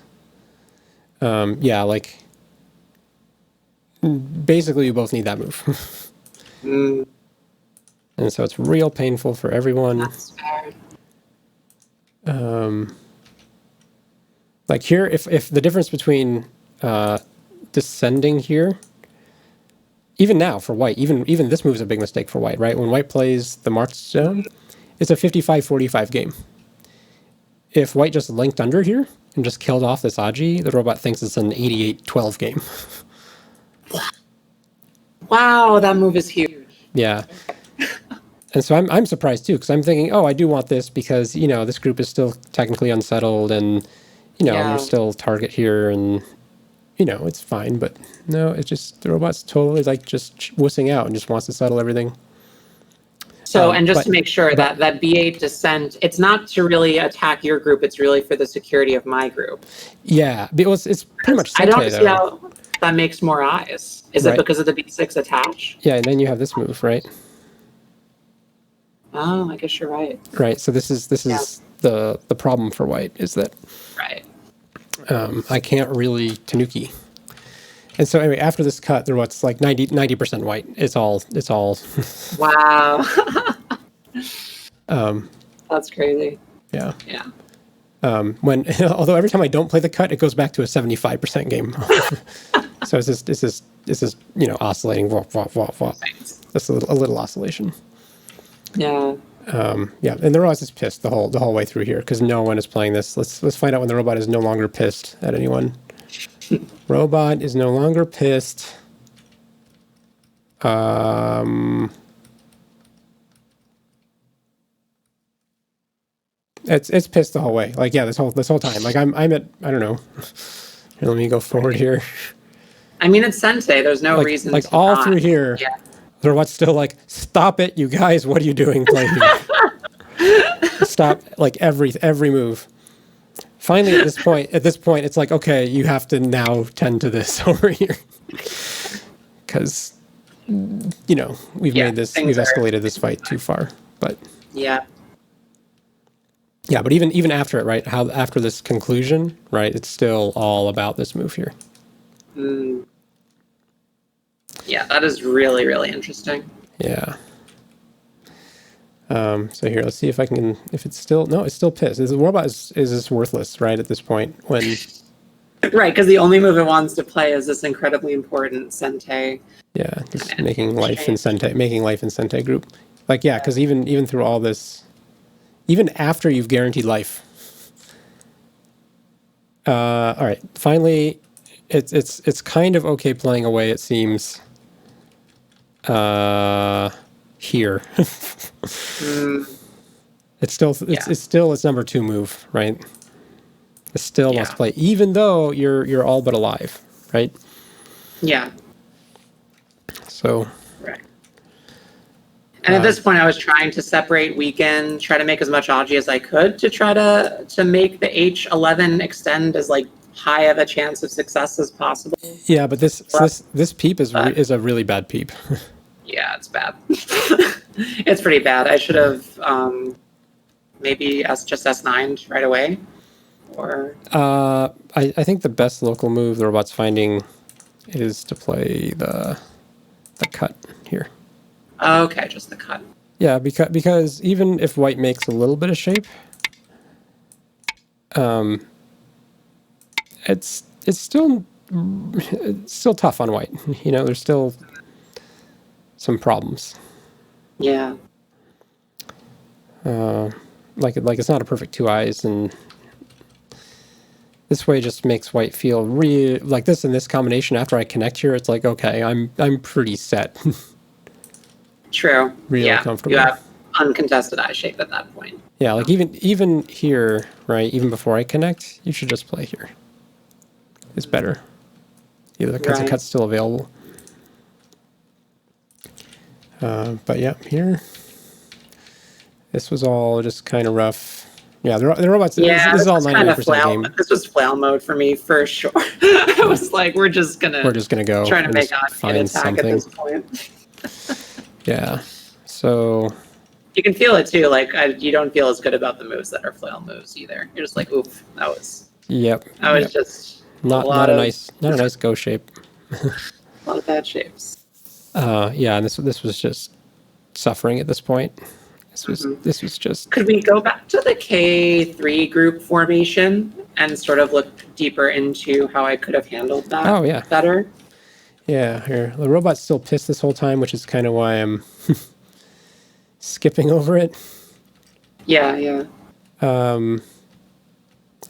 S1: yeah, like basically you both need that move.
S4: Mm,
S1: And so it's real painful for everyone.
S4: that's fair.
S1: Like here, if the difference between descending here, even now for white, even this move is a big mistake for white, right? When white plays the marked zone, it's a 55-45 game. If white just linked under here and just killed off this Aji, the robot thinks it's an 88-12 game.
S4: Wow, that move is huge.
S1: Yeah. And so I'm surprised too, because I'm thinking, oh, I do want this because, you know, this group is still technically unsettled and, you know,
S4: Yeah.
S1: there's still target here and, you know, it's fine. But no, it's just the robot's totally like just wussing out and just wants to settle everything.
S4: So, and just
S1: but-
S4: to make sure that B8 descent, it's not to really attack your group, it's really for the security of my group.
S1: Yeah, because it's pretty much
S4: I
S1: Sente,
S4: don't see
S1: though.
S4: how that makes more eyes. Is
S1: Right.
S4: it because of the B6 attach?
S1: Yeah, and then you have this move, right?
S4: Oh, I guess you're right.
S1: Right. So this is the problem for white is that
S4: Right.
S1: I can't really Tanuki. And so anyway, after this cut, there was like 90% white. It's all
S4: Wow. That's crazy.
S1: yeah.
S4: Yeah.
S1: When although every time I don't play the cut, it goes back to a 75% game. So it's just you know, oscillating. Wop, wop, wop, wop.
S4: Thanks.
S1: That's a little oscillation.
S4: Yeah.
S1: Yeah, and the robot is pissed the whole way through here because no one is playing this. Let's find out when the robot is no longer pissed at anyone. Robot is no longer pissed. It's pissed the whole way. Like yeah, this whole time. Like I'm at I don't know. Here, let me go forward here.
S4: I mean, it's Sente. There's no reason
S1: Like
S4: to
S1: all
S4: not.
S1: through here.
S4: Yeah.
S1: The robot's still like, stop it, you guys. What are you doing? Play here. Stop like every move. Finally, at this point, it's like, okay, you have to now tend to this over here, because you know we've escalated this fight too far. But
S4: Yeah.
S1: yeah, but even after it, right? How after this conclusion, right? It's still all about this move here.
S4: Mm. Yeah, that is really, really interesting.
S1: Yeah. So here, let's see if I can. If it's still it's still pissed. The robot is just worthless, right? At this point, when
S4: Right, because the only move it wants to play is this incredibly important Sente.
S1: yeah, just making life in Sente group. Like yeah, because even through all this, even after you've guaranteed life. All right, finally, it's kind of okay playing away. It seems. Here. It's still its number 2 move, right? It still wants to play, even though you're all but alive, right?
S4: Yeah.
S1: So
S4: Right. And at this point, I was trying to separate weekend, try to make as much Aji as I could to try to make the H11 extend as like high of a chance of success as possible.
S1: yeah, but this peep is a really bad peep.
S4: Yeah, it's bad. It's pretty bad. I should have maybe just S9'd right away. Or
S1: I think the best local move the robot's finding is to play the cut here.
S4: okay, just the cut.
S1: Yeah, because even if white makes a little bit of shape, it's still tough on white. You know, there's still some problems.
S4: Yeah.
S1: Like it's not a perfect 2 eyes, and this way just makes white feel real like this in this combination. After I connect here, it's like okay, I'm pretty set.
S4: True.
S1: Real comfortable.
S4: You have uncontested eye shape at that point.
S1: Yeah, like even here, right? Even before I connect, you should just play here. is better. Either because the cut's still available. But yeah, here, this was all just kind of rough. Yeah, the robots.
S4: Yeah,
S1: this is all 99%
S4: flail.
S1: game.
S4: This was flail mode for me for sure. I was like, we're just gonna
S1: go
S4: trying to make
S1: find
S4: attack
S1: something
S4: at this point.
S1: Yeah, so
S4: you can feel it too. Like you don't feel as good about the moves that are flail moves either. You're just like, oof, that was.
S1: Yep.
S4: That was just
S1: not a nice go shape.
S4: A lot of bad shapes.
S1: Yeah, and this was just suffering at this point. This was just.
S4: Could we go back to the K3 group formation and sort of look deeper into how I could have handled that?
S1: Oh yeah.
S4: Better.
S1: Yeah, here the robot's still pissed this whole time, which is kind of why I'm skipping over it.
S4: Yeah, yeah.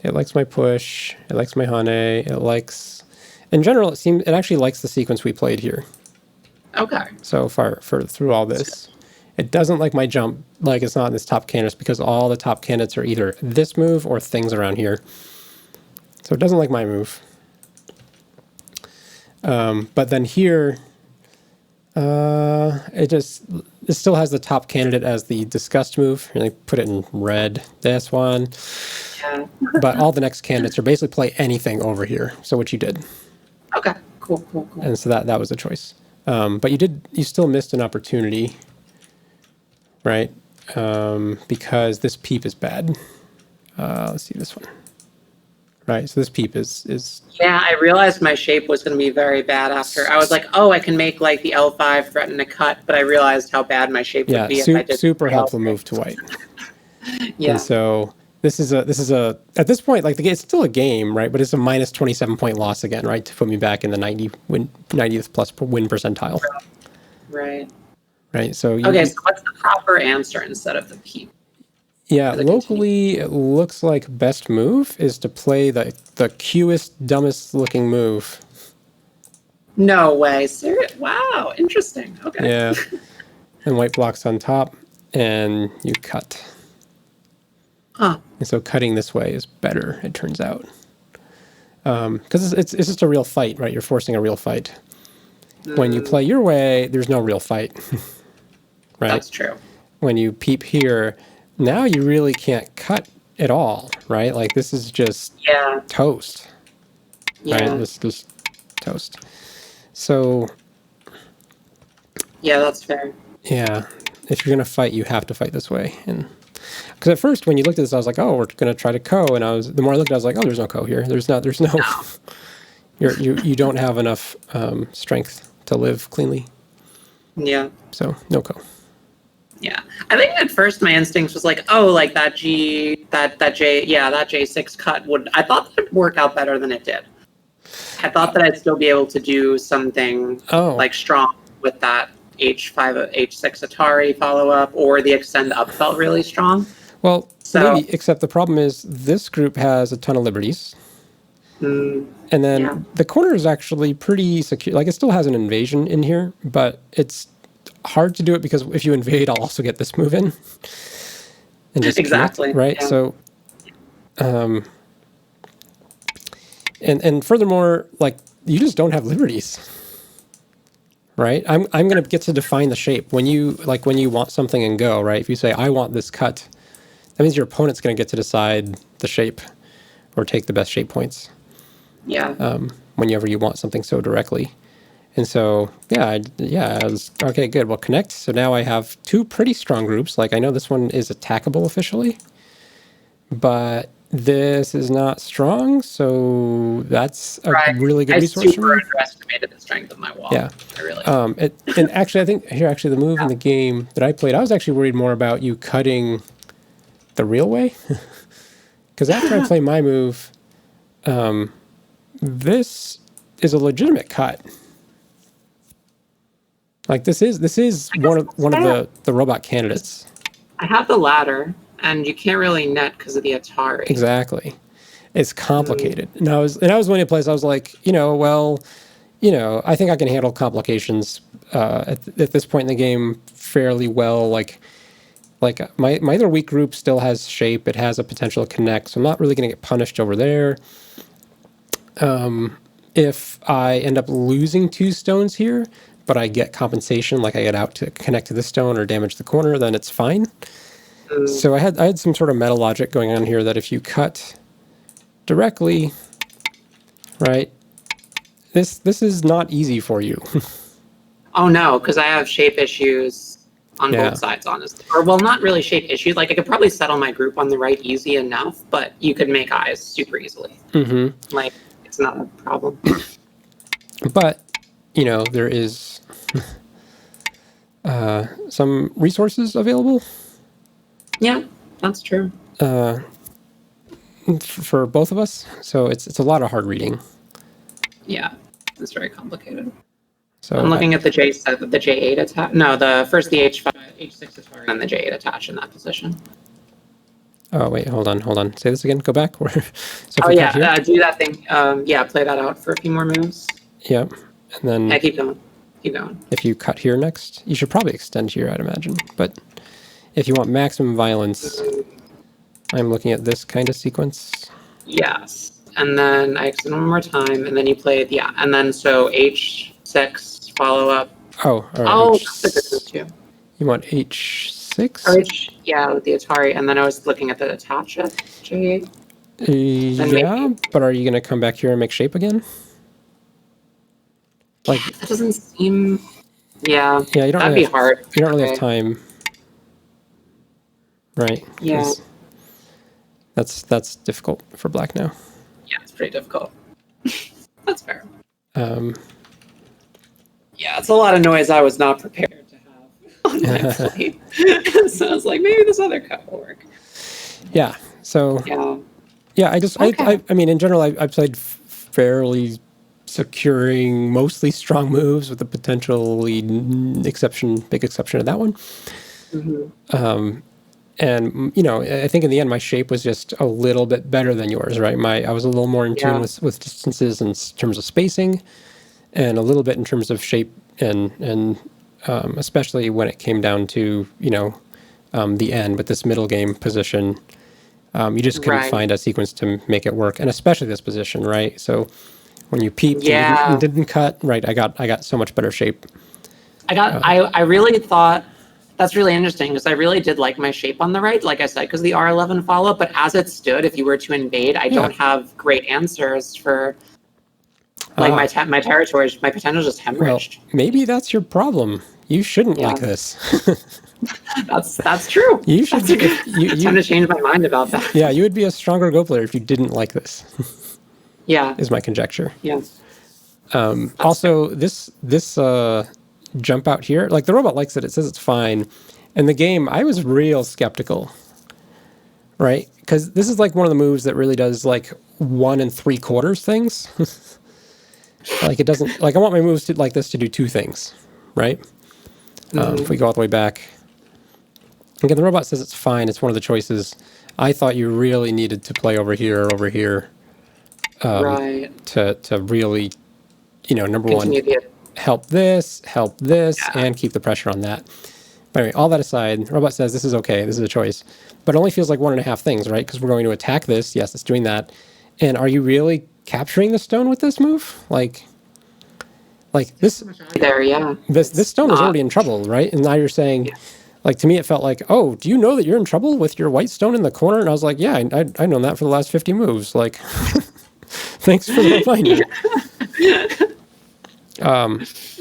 S1: It likes my push. It likes my hane. It likes, in general, it actually likes the sequence we played here.
S4: Okay.
S1: So far through all this. It doesn't like my jump, like it's not in this top candidates because all the top candidates are either this move or things around here. So it doesn't like my move. But then here, it still has the top candidate as the disgust move. And they put it in red, this one.
S4: Yeah.
S1: But all the next candidates are basically play anything over here. So what you did.
S4: Okay. Cool.
S1: And so that was a choice. But you still missed an opportunity. Right, because this peep is bad. Let's see this one. Right, so this peep is.
S4: Yeah, I realized my shape was going to be very bad after. I was like, oh, I can make like the L5 threaten to cut, but I realized how bad my shape would be if I did.
S1: Super helpful move to white.
S4: Yeah.
S1: And so this is a at this point like it's still a game, right? But it's a minus 27-point loss again, right, to put me back in the 90th plus win percentile.
S4: Right.
S1: Right, so
S4: so what's the proper answer instead of the peep?
S1: Yeah, locally it looks like best move is to play the cutest, dumbest looking move.
S4: No way, serious? Wow, interesting. Okay.
S1: Yeah, and white blocks on top, and you cut.
S4: Huh.
S1: And so cutting this way is better, it turns out, because it's just a real fight, right? You're forcing a real fight. When you play your way, there's no real fight. Right?
S4: That's true.
S1: When you peep here, now you really can't cut at all, right? Like this is just toast.
S4: Yeah.
S1: Right? This is toast. So
S4: yeah, that's fair.
S1: Yeah. If you're gonna fight, you have to fight this way. And because at first when you looked at this, I was like, oh, we're gonna try to co, and the more I looked, I was like, oh, there's no co here. There's no you don't have enough strength to live cleanly.
S4: Yeah.
S1: So no co.
S4: Yeah, I think at first my instinct was like, oh, like that J6 cut I thought that would work out better than it did. I thought that I'd still be able to do something like strong with that H6 Atari follow up, or the extend up felt really strong.
S1: Well, maybe, except the problem is this group has a ton of liberties. And then the corner is actually pretty secure. Like it still has an invasion in here, but it's hard to do it because if you invade, I'll also get this move in. And just
S4: exactly.
S1: Right.
S4: Yeah.
S1: So, and furthermore, like you just don't have liberties. Right. I'm going to get to define the shape when you want something and go, right? If you say, I want this cut, that means your opponent's going to get to decide the shape or take the best shape points.
S4: Yeah.
S1: Whenever you want something so directly. And so, I was, okay, good. Well, connect. So now I have two pretty strong groups. Like I know this one is attackable officially, but this is not strong. So that's a really good resource for me.
S4: I super underestimated the strength of my wall.
S1: Yeah.
S4: I really.
S1: And actually, I think here, the move in the game that I played, I was actually worried more about you cutting the real way. Because after I play my move, this is a legitimate cut. Like this is one of the robot candidates.
S4: I have the ladder, and you can't really net because of the Atari.
S1: Exactly, it's complicated. And I was going to place. I was like, I think I can handle complications at this point in the game fairly well. Like my other weak group still has shape. It has a potential to connect, so I'm not really going to get punished over there. If I end up losing 2 stones here, but I get compensation, like I get out to connect to the stone or damage the corner, then it's fine. So I had some sort of meta logic going on here that if you cut directly, right, this is not easy for you.
S4: Oh no, because I have shape issues on
S1: Yeah.
S4: both sides, honestly. Or well, not really shape issues. Like I could probably settle my group on the right easy enough, but you could make eyes super easily.
S1: Mm-hmm.
S4: Like it's not a problem.
S1: But, you know, there is some resources available
S4: Yeah, that's true.
S1: for both of us. So it's a lot of hard reading.
S4: Yeah, it's very complicated.
S1: So
S4: I'm looking at the J7, the J8 attach. No, the first the H5, H6 Atari, and the J8 attach in that position.
S1: Oh, wait, hold on. Say this again. Go back. So if
S4: Oh
S1: we cut here,
S4: yeah, do that thing. Yeah, play that out for a few more moves.
S1: yeah, and then
S4: Yeah, keep going. Keep going.
S1: if you cut here next, you should probably extend here, I'd imagine. But if you want maximum violence, I'm looking at this kind of sequence.
S4: Yes. And then I extend one more time, and then you play it, yeah. And then so H6 follow up.
S1: Oh, all right.
S4: Oh, that's a good move too.
S1: You want H6?
S4: Or yeah, with the Atari. And then I was looking at the attach at J8.
S1: Yeah, but are you going to come back here and make shape again? Like
S4: That doesn't seem. Yeah,
S1: yeah, you don't
S4: that'd
S1: really
S4: be hard.
S1: You don't really have
S4: Okay.
S1: time, right?
S4: Yeah.
S1: 'Cause that's difficult for black now.
S4: Yeah, it's pretty difficult. That's fair. Yeah, it's a lot of noise I was not prepared to have on my plate. So I was like, maybe this other cut will work.
S1: Yeah. So
S4: Yeah.
S1: I just
S4: Okay.
S1: I mean in general I played fairly securing mostly strong moves with the potentially big exception to that one. And you know, I think in the end my shape was just a little bit better than yours, right? I was a little more in tune with distances in terms of spacing, and a little bit in terms of shape, and especially when it came down to the end with this middle game position. You just couldn't find a sequence to make it work, and especially this position, right? So when you peeped and didn't cut, right? I got so much better shape.
S4: I really thought that's really interesting because I really did like my shape on the right, like I said, because the R11 follow-up, but as it stood, if you were to invade, I don't have great answers for like my territories, my potential just hemorrhaged.
S1: Well, maybe that's your problem. You shouldn't like this.
S4: That's true.
S1: You should.
S4: Time to change my mind about that.
S1: Yeah, you would be a stronger Go player if you didn't like this.
S4: Yeah,
S1: is my conjecture.
S4: Yeah.
S1: Also, this jump out here, like the robot likes it. It says it's fine. In the game, I was real skeptical, right? Because this is like one of the moves that really does like 1 3/4 things. Like it doesn't. Like I want my moves like this to do 2 things, right? If we go all the way back. Again, the robot says it's fine. It's one of the choices. I thought you really needed to play over here or over here to really, number
S4: Continue
S1: one, help this, and keep the pressure on that. But anyway, all that aside, the robot says this is okay. This is a choice. But it only feels like 1.5 things, right? Because we're going to attack this. Yes, it's doing that. And are you really capturing the stone with this move? Like this
S4: there, yeah.
S1: This stone is already in trouble, right? And now you're saying, like, to me it felt like, oh, do you know that you're in trouble with your white stone in the corner? And I was like, yeah, I known that for the last 50 moves. Like, thanks for the reminder.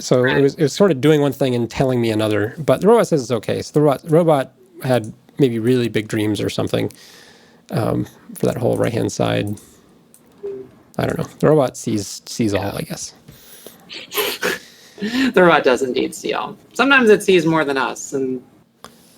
S1: So it was sort of doing one thing and telling me another. But the robot says it's okay. So the robot had maybe really big dreams or something for that whole right-hand side. I don't know. The robot sees all, I guess.
S4: The robot does indeed see all. Sometimes it sees more than us, and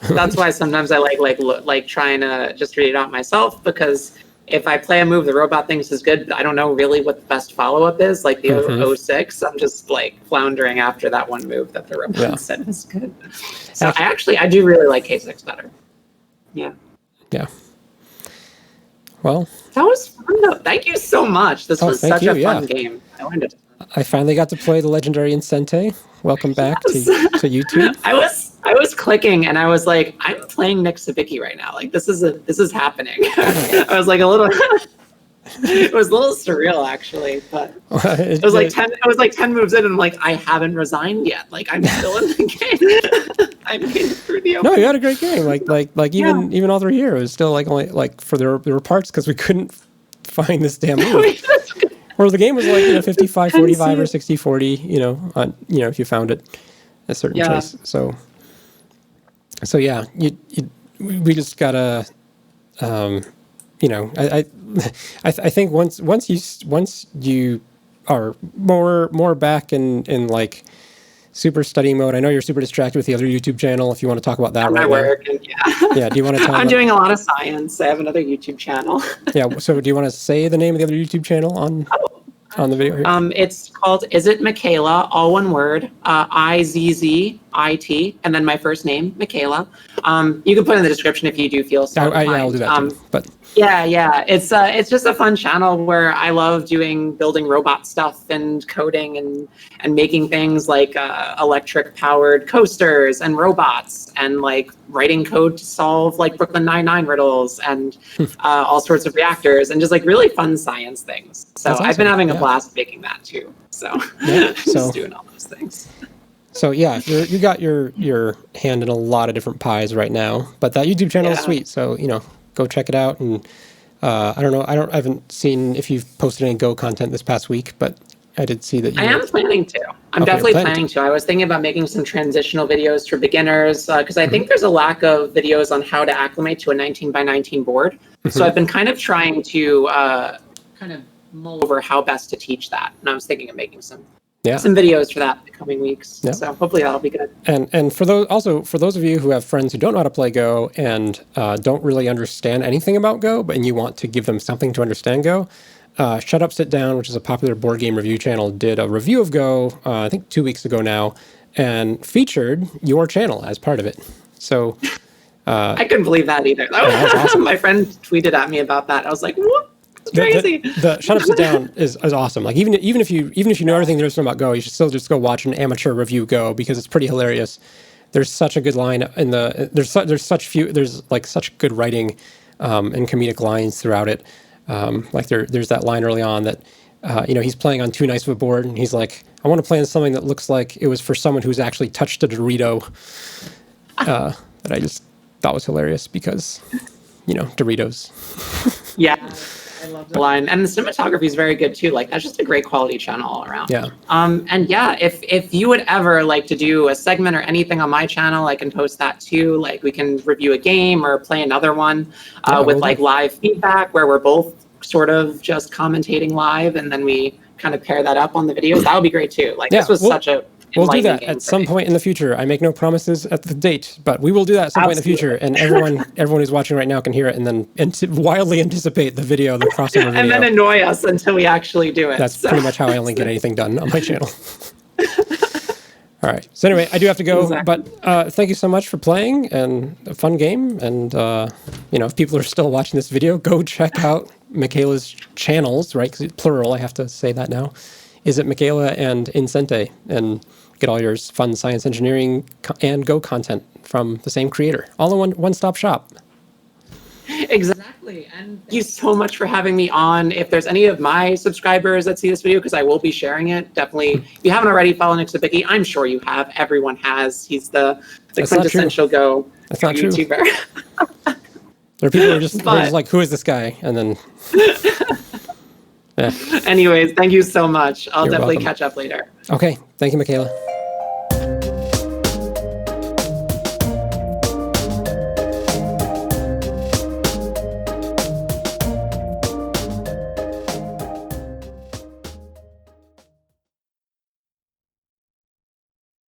S4: that's why sometimes I like trying to just read it out myself, because if I play a move the robot thinks is good, but I don't know really what the best follow-up is, like the 06, I'm just like floundering after that one move that the robot said is good. So I do really like K6 better. Yeah.
S1: Yeah. Well,
S4: that was fun though. Thank you so much. This was such a fun game. I learned it.
S1: I finally got to play the legendary Sente. Welcome back to YouTube.
S4: I was clicking and I was like, I'm playing next Sibicky right now. Like this is happening. I was like a little It was a little surreal, actually, but it was like 10. It was like 10 moves in, and I'm like, I haven't resigned yet. Like I'm still in the game. I'm getting through the open.
S1: No, you had a great game. Like even all through here, it was still like only like for there were parts because we couldn't find this damn move. Or the game was like 55, 45, or 60, 40. If you found it a certain choice. So yeah, we just gotta. I think once you are more back in like super study mode. I know you're super distracted with the other YouTube channel. If you want to talk about that
S4: my
S1: right
S4: work,
S1: now.
S4: and
S1: Yeah. Do you want to tell?
S4: I'm doing a lot of science. I have another YouTube channel.
S1: Yeah. So do you want to say the name of the other YouTube channel on the video here?
S4: It's called Is It Michaela? All one word. IZZIT, and then my first name, Michaela. You can put it in the description if you do feel so.
S1: I'll do that too. But
S4: yeah, it's just a fun channel where I love building robot stuff and coding and making things like electric powered coasters and robots and like writing code to solve like Brooklyn Nine-Nine riddles and all sorts of reactors and just like really fun science things. So
S1: awesome.
S4: I've been having a blast making that too. So just doing all those things.
S1: So yeah, you got your hand in a lot of different pies right now, but that YouTube channel is sweet. So go check it out. And I don't know, I haven't seen if you've posted any Go content this past week, but I did see that you.
S4: I am planning to. I'm definitely planning to. I was thinking about making some transitional videos for beginners because I think there's a lack of videos on how to acclimate to a 19x19 board. So I've been kind of trying to kind of mull over how best to teach that, and I was thinking of making some videos for that in the coming weeks. Yeah. So hopefully that'll be good.
S1: And for those of you who have friends who don't know how to play Go and don't really understand anything about Go, and you want to give them something to understand Go, Shut Up, Sit Down, which is a popular board game review channel, did a review of Go, I think 2 weeks ago now, and featured your channel as part of it. So
S4: I couldn't believe that either. That was awesome. My friend tweeted at me about that. I was like, what? Crazy.
S1: The Shut Up, Sit Down is awesome. Like even if you know everything there is about Go, you should still just go watch an amateur review Go because it's pretty hilarious. There's such a good line in the there's like such good writing and comedic lines throughout it. Like there's that line early on that he's playing on too nice of a board and he's like, I want to play on something that looks like it was for someone who's actually touched a Dorito. That I just thought was hilarious because Doritos.
S4: Yeah. I love the line, and the cinematography is very good too. Like that's just a great quality channel all around.
S1: Yeah.
S4: And yeah, if you would ever like to do a segment or anything on my channel, I can post that too. Like we can review a game or play another one with like live feedback where we're both sort of just commentating live, and then we kind of pair that up on the videos. That would be great too. Like this was such a.
S1: We'll do that at some point in the future. I make no promises at the date, but we will do that at some point in the future. And everyone who's watching right now can hear it and then wildly anticipate the video, the crossover video.
S4: And then annoy us until we actually do it.
S1: That's pretty much how I only get anything done on my channel. All right. So anyway, I do have to go, but thank you so much for playing and a fun game. And, if people are still watching this video, go check out Michaela's channels, right? Because it's plural. I have to say that now. Is it Michaela and Sente, and get all your fun science, engineering, and Go content from the same creator, all in one-stop shop.
S4: Exactly, and thank you so much for having me on. If there's any of my subscribers that see this video, because I will be sharing it, definitely. If you haven't already, follow Sibicky. I'm sure you have. Everyone has. He's the quintessential Go YouTuber.
S1: There are people who are just like, who is this guy? And then. Yeah.
S4: Anyways, thank you so much. I'll definitely
S1: welcome.
S4: catch up later.
S1: Okay. Thank you, Michaela.